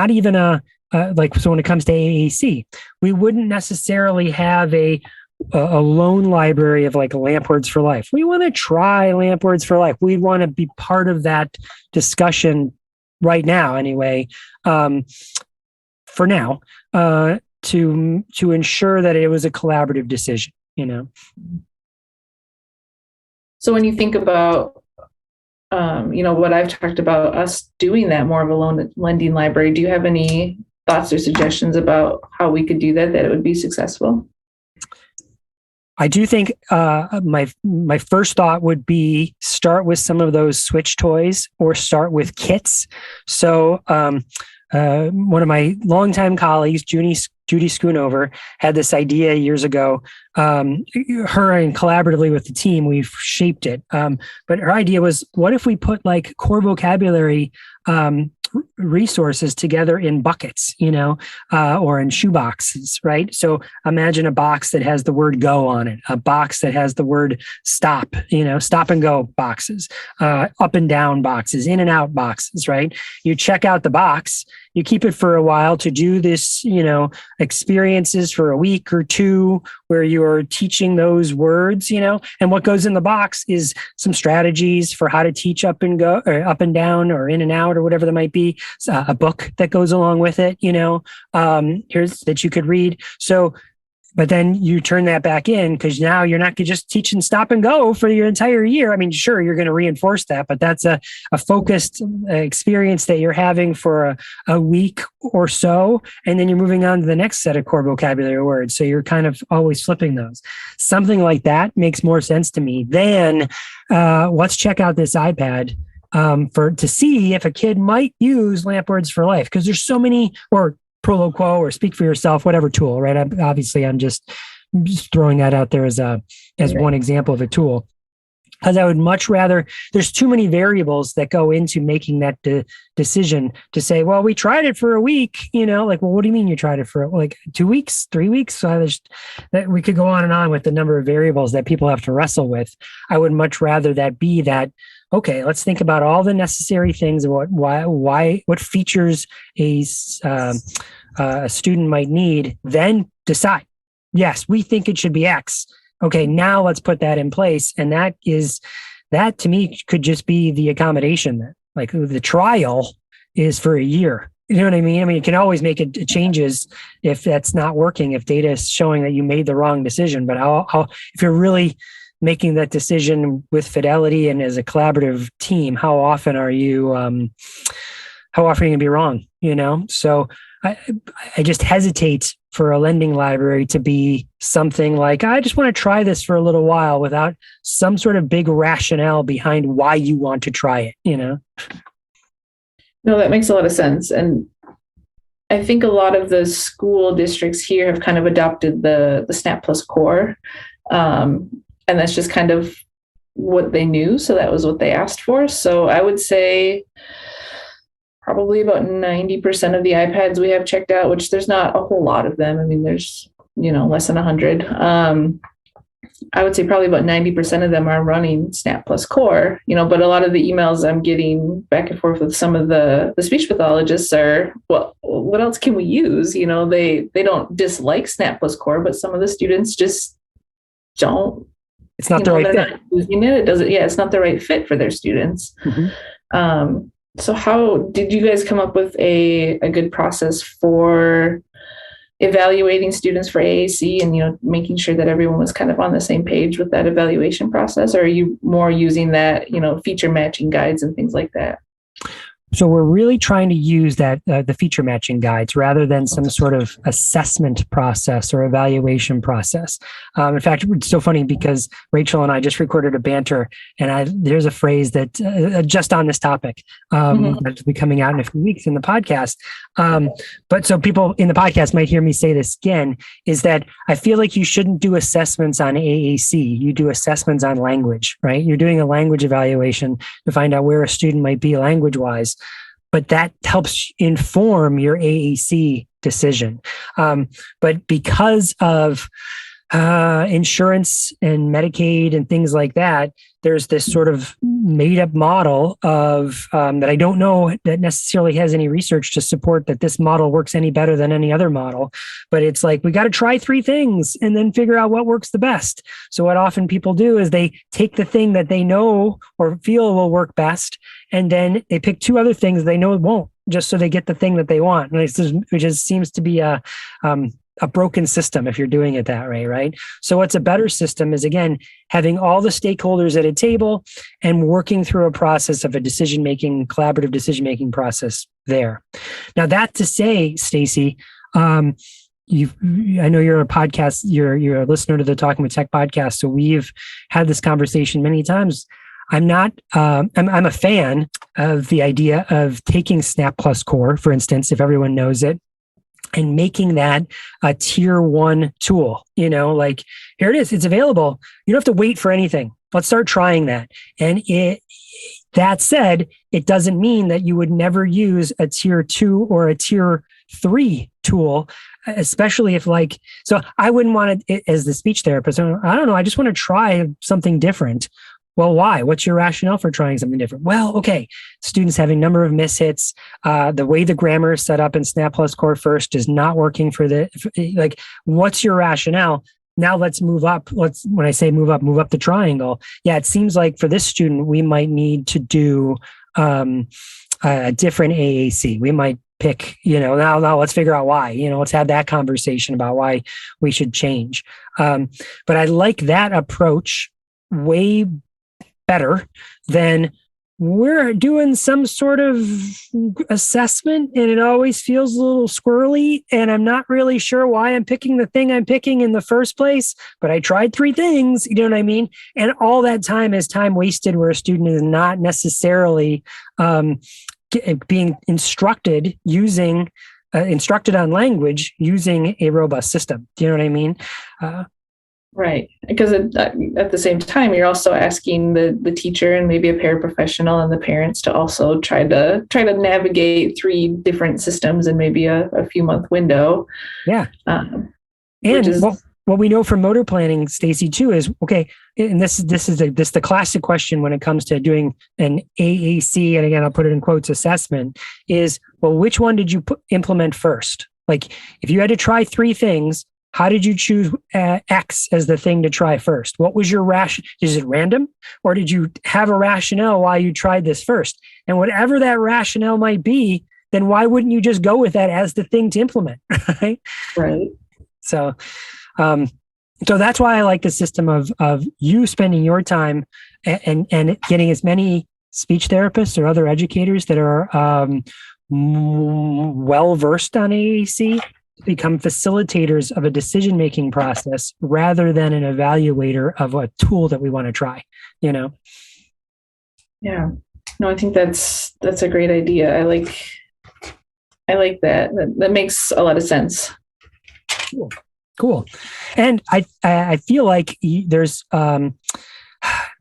even like, so when it comes to AAC, we wouldn't necessarily have a loan library of like Lamp Words for Life. We want to try Lamp Words for Life. We want to be part of that discussion right now, anyway, for now, to ensure that it was a collaborative decision, So when you think about, what I've talked about, us doing that more of a lending library, do you have any thoughts or suggestions about how we could do that it would be successful? I do think my first thought would be start with some of those Switch toys or start with kits. So one of my longtime colleagues, Judy Schoonover, had this idea years ago. Her and collaboratively with the team, we've shaped it. But her idea was, what if we put like core vocabulary resources together in buckets, or in shoe boxes, right? So imagine a box that has the word go on it, a box that has the word stop, stop and go boxes, up and down boxes, in and out boxes, right? You check out the box, you keep it for a while to do this, experiences for a week or two where you're teaching those words, and what goes in the box is some strategies for how to teach up and go, or up and down, or in and out, or whatever that might be. A book that goes along with it, here's that you could read. So, but then you turn that back in, because now you're not just teaching stop and go for your entire year. I mean, sure, you're going to reinforce that, but that's a focused experience that you're having for a week or so. And then you're moving on to the next set of core vocabulary words. So you're kind of always flipping those. Something like that makes more sense to me than let's check out this iPad to see if a kid might use Lamp Words for Life, because there's so many, or Proloquo or Speak for Yourself, whatever tool, right? I'm just throwing that out there as one example of a tool, because I would much rather, there's too many variables that go into making that decision to say, well, we tried it for a week, like, well, what do you mean you tried it for like 2 weeks, 3 weeks? So that we could go on and on with the number of variables that people have to wrestle with. I would much rather that be that okay, let's think about all the necessary things of what features a student might need, then decide, yes, we think it should be X. Okay, now let's put that in place. And that to me could just be the accommodation then. Like the trial is for a year. You know what I mean? I mean, you can always make changes if that's not working, if data is showing that you made the wrong decision. But if you're really making that decision with fidelity and as a collaborative team, how often are you going to be wrong? You know? So I just hesitate for a lending library to be something like, I just want to try this for a little while without some sort of big rationale behind why you want to try it, you know? No, that makes a lot of sense. And I think a lot of the school districts here have kind of adopted the SNAP Plus Core. And that's just kind of what they knew. So that was what they asked for. So I would say probably about 90% of the iPads we have checked out, which there's not a whole lot of them. I mean, there's, less than 100. I would say probably about 90% of them are running Snap Plus Core, but a lot of the emails I'm getting back and forth with some of the speech pathologists are, well, what else can we use? They don't dislike Snap Plus Core, but some of the students just don't. It's not the right fit. Using it. It doesn't. Yeah, it's not the right fit for their students. Mm-hmm. So how did you guys come up with a good process for evaluating students for AAC and, making sure that everyone was kind of on the same page with that evaluation process? Or are you more using that, feature matching guides and things like that? So we're really trying to use that the feature matching guides rather than some sort of assessment process or evaluation process. In fact, it's so funny because Rachel and I just recorded a banter, and there's a phrase that just on this topic that'll be coming out in a few weeks in the podcast. But so people in the podcast might hear me say this again, is that I feel like you shouldn't do assessments on AAC. You do assessments on language, right? You're doing a language evaluation to find out where a student might be language-wise. But that helps inform your AAC decision. But because of insurance and Medicaid and things like that, there's this sort of made up model of that I don't know that necessarily has any research to support that this model works any better than any other model. But it's like, we got to try 3 things and then figure out what works the best. So what often people do is they take the thing that they know or feel will work best, and then they pick 2 other things they know it won't, just so they get the thing that they want. And it just seems to be a broken system if you're doing it that way, right? So what's a better system is, again, having all the stakeholders at a table and working through a process of a collaborative decision-making process there. Now, that to say, Stacy, I know you're a podcast, you're a listener to the Talking with Tech podcast, so we've had this conversation many times. I'm a fan of the idea of taking Snap Plus Core, for instance, if everyone knows it, and making that a tier 1 tool. Like, here it is, it's available. You don't have to wait for anything. Let's start trying that. And that said, it doesn't mean that you would never use a tier 2 or a tier 3 tool, especially if so I wouldn't want it as the speech therapist. I don't know. I just want to try something different. Well, why? What's your rationale for trying something different? Well, okay, students having number of mishits. The way the grammar is set up in Snap Plus Core first is not working for what's your rationale? Now let's move up. When I say move up the triangle. Yeah, it seems like for this student, we might need to do a different AAC. We might pick, now let's figure out why, let's have that conversation about why we should change. But I like that approach way better than we're doing some sort of assessment and it always feels a little squirrely and I'm not really sure why I'm picking the thing I'm picking in the first place, but I tried 3 things, you know what I mean? And all that time is time wasted where a student is not necessarily being instructed on language using a robust system. Do you know what I mean? Right. Because at the same time, you're also asking the teacher and maybe a paraprofessional and the parents to also try to navigate 3 different systems in maybe a few month window. Yeah. what we know from motor planning, Stacy, too, is okay. And this is the classic question when it comes to doing an AAC, and again, I'll put it in quotes, assessment, is, well, which one did you implement first? Like, if you had to try 3 things, how did you choose X as the thing to try first? What was your ration? Is it random, or did you have a rationale why you tried this first? And whatever that rationale might be, then why wouldn't you just go with that as the thing to implement? Right. Right. So that's why I like the system of you spending your time and getting as many speech therapists or other educators that are well versed on AAC to become facilitators of a decision-making process rather than an evaluator of a tool that we want to try, Yeah. No, I think that's a great idea. I like that. That makes a lot of sense. Cool. And I feel like there's,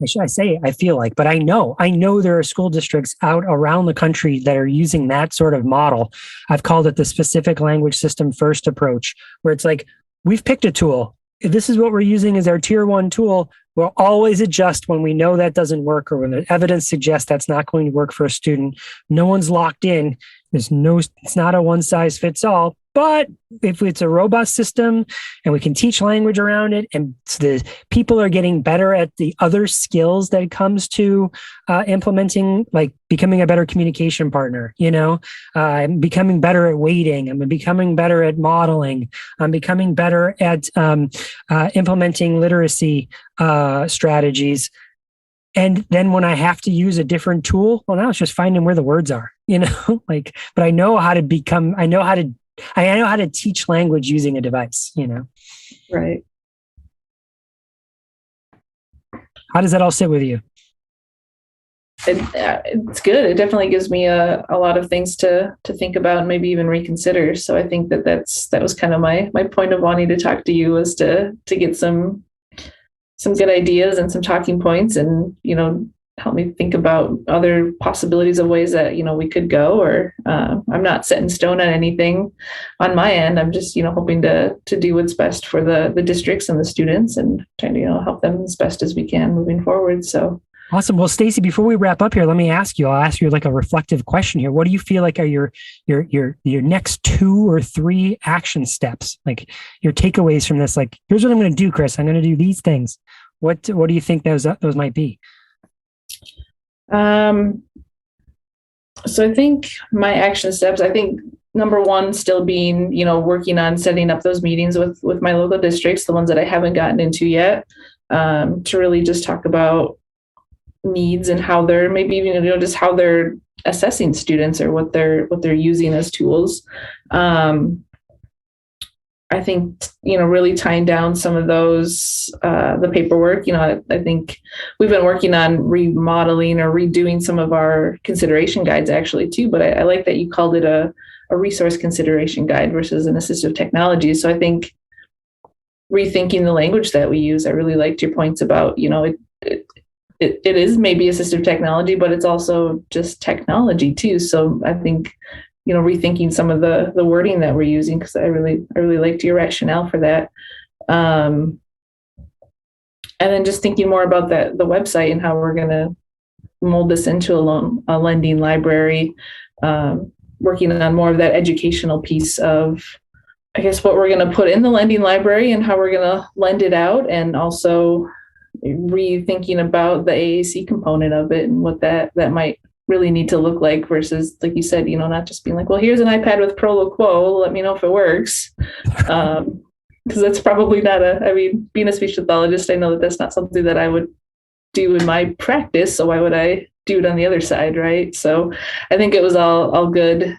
should I say I feel like, but I know there are school districts out around the country that are using that sort of model. I've called it the specific language system first approach, where it's like, we've picked a tool. If this is what we're using as our tier 1 tool, we'll always adjust when we know that doesn't work or when the evidence suggests that's not going to work for a student. No one's locked in. It's not a one size fits all. But if it's a robust system and we can teach language around it, and the people are getting better at the other skills that it comes to implementing, like becoming a better communication partner, I'm becoming better at weighting, I'm becoming better at modeling, I'm becoming better at implementing literacy strategies. And then when I have to use a different tool, well, now it's just finding where the words are, but I know how to teach language using a device, Right. How does that all sit with you? It's good. It definitely gives me a lot of things to think about and maybe even reconsider. So I think that was kind of my point of wanting to talk to you, was to get some good ideas and some talking points, and, help me think about other possibilities of ways that, we could go, or I'm not set in stone on anything on my end. I'm just, hoping to do what's best for the districts and the students, and trying to, help them as best as we can moving forward. So awesome. Well, Stacy, before we wrap up here, let me ask you, I'll ask you like a reflective question here. What do you feel like are your next 2 or 3 action steps? Like your takeaways from this, like, here's what I'm going to do, Chris. I'm going to do these things. What do you think those might be? So I think my action steps, number 1 still being, working on setting up those meetings with my local districts, the ones that I haven't gotten into yet, to really just talk about needs and how they're maybe even, just how they're assessing students or what they're using as tools. I think, really tying down some of those, the paperwork, I think we've been working on remodeling or redoing some of our consideration guides actually too, but I like that you called it a resource consideration guide versus an assistive technology. So I think rethinking the language that we use, I really liked your points about, it is maybe assistive technology, but it's also just technology too. So I think, rethinking some of the wording that we're using, because I really liked your rationale for that. And then just thinking more about the website and how we're going to mold this into a lending library, working on more of that educational piece of, I guess, what we're going to put in the lending library and how we're going to lend it out, and also rethinking about the AAC component of it and what that might really need to look like, versus, like you said, not just being like, well, here's an iPad with Proloquo, let me know if it works. Because that's probably not being a speech pathologist, I know that that's not something that I would do in my practice. So why would I do it on the other side, right? So I think it was all good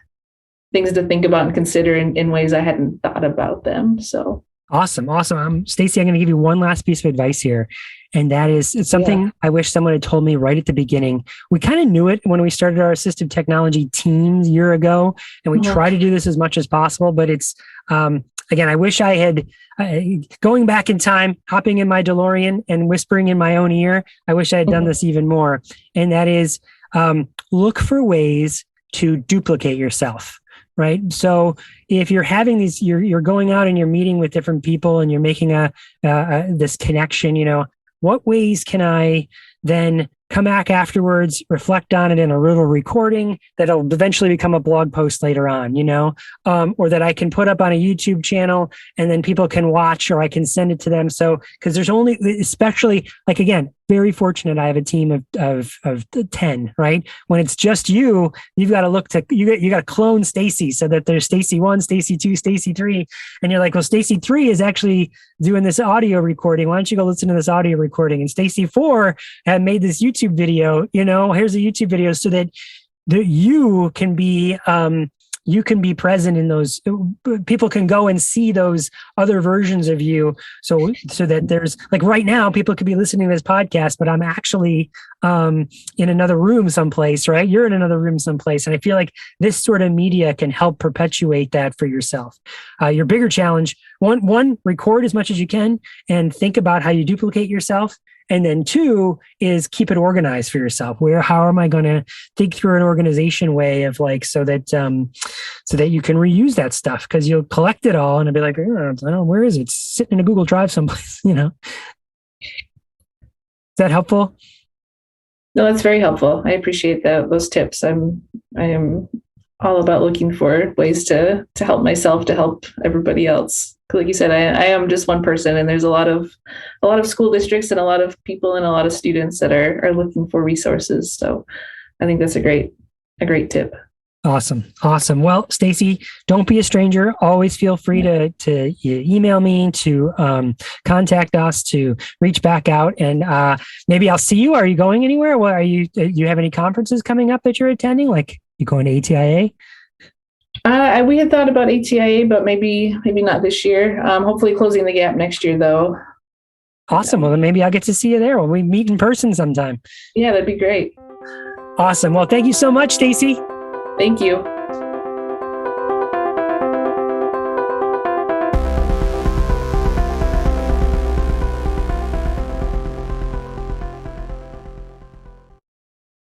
things to think about and consider in ways I hadn't thought about them. So awesome. Stacy, I'm going to give you one last piece of advice here. And that is, it's something I wish someone had told me right at the beginning. We kind of knew it when we started our assistive technology teams a year ago, and we try to do this as much as possible. But it's, again, I wish I had, going back in time, hopping in my DeLorean and whispering in my own ear, I wish I had done this even more. And that is, look for ways to duplicate yourself. right? So if you're having these, you're going out and you're meeting with different people and you're making this connection, what ways can I then come back afterwards, reflect on it in a little recording that'll eventually become a blog post later on, or that I can put up on a YouTube channel and then people can watch, or I can send it to them. So, because there's only, especially like, again, very fortunate. I have a team of 10, right? When it's just you, you've got to look to, you got to clone Stacy so that there's Stacy 1, Stacy 2, Stacy 3. And you're like, well, Stacy 3 is actually doing this audio recording. Why don't you go listen to this audio recording? And Stacy 4 had made this YouTube video, here's a YouTube video so that you can be present in those. People can go and see those other versions of you. So that there's, like, right now, people could be listening to this podcast, but I'm actually in another room someplace, right? You're in another room someplace. And I feel like this sort of media can help perpetuate that for yourself. Your bigger challenge, one, record as much as you can and think about how you duplicate yourself. And then 2 is keep it organized for yourself. How am I going to think through an organization way of, like, so that you can reuse that stuff, because you'll collect it all and it'll be like, oh, where is it? It's sitting in a Google Drive someplace, Is that helpful? No, that's very helpful. I appreciate those tips. I am all about looking for ways to help myself, to help everybody else. Like you said, I am just one person, and there's a lot of school districts and a lot of people and a lot of students that are looking for resources. So I think that's a great tip. Awesome. Well, Stacy, don't be a stranger. Always feel free to email me, to contact us, to reach back out, and maybe I'll see you. Are you going anywhere? What are you? Do you have any conferences coming up that you're attending? Like, you going to ATIA? We had thought about ATIA, but maybe not this year. Hopefully Closing the Gap next year, though. Awesome. Well, then maybe I'll get to see you there when we meet in person sometime. Yeah, that'd be great. Awesome. Well, thank you so much, Stacy. Thank you.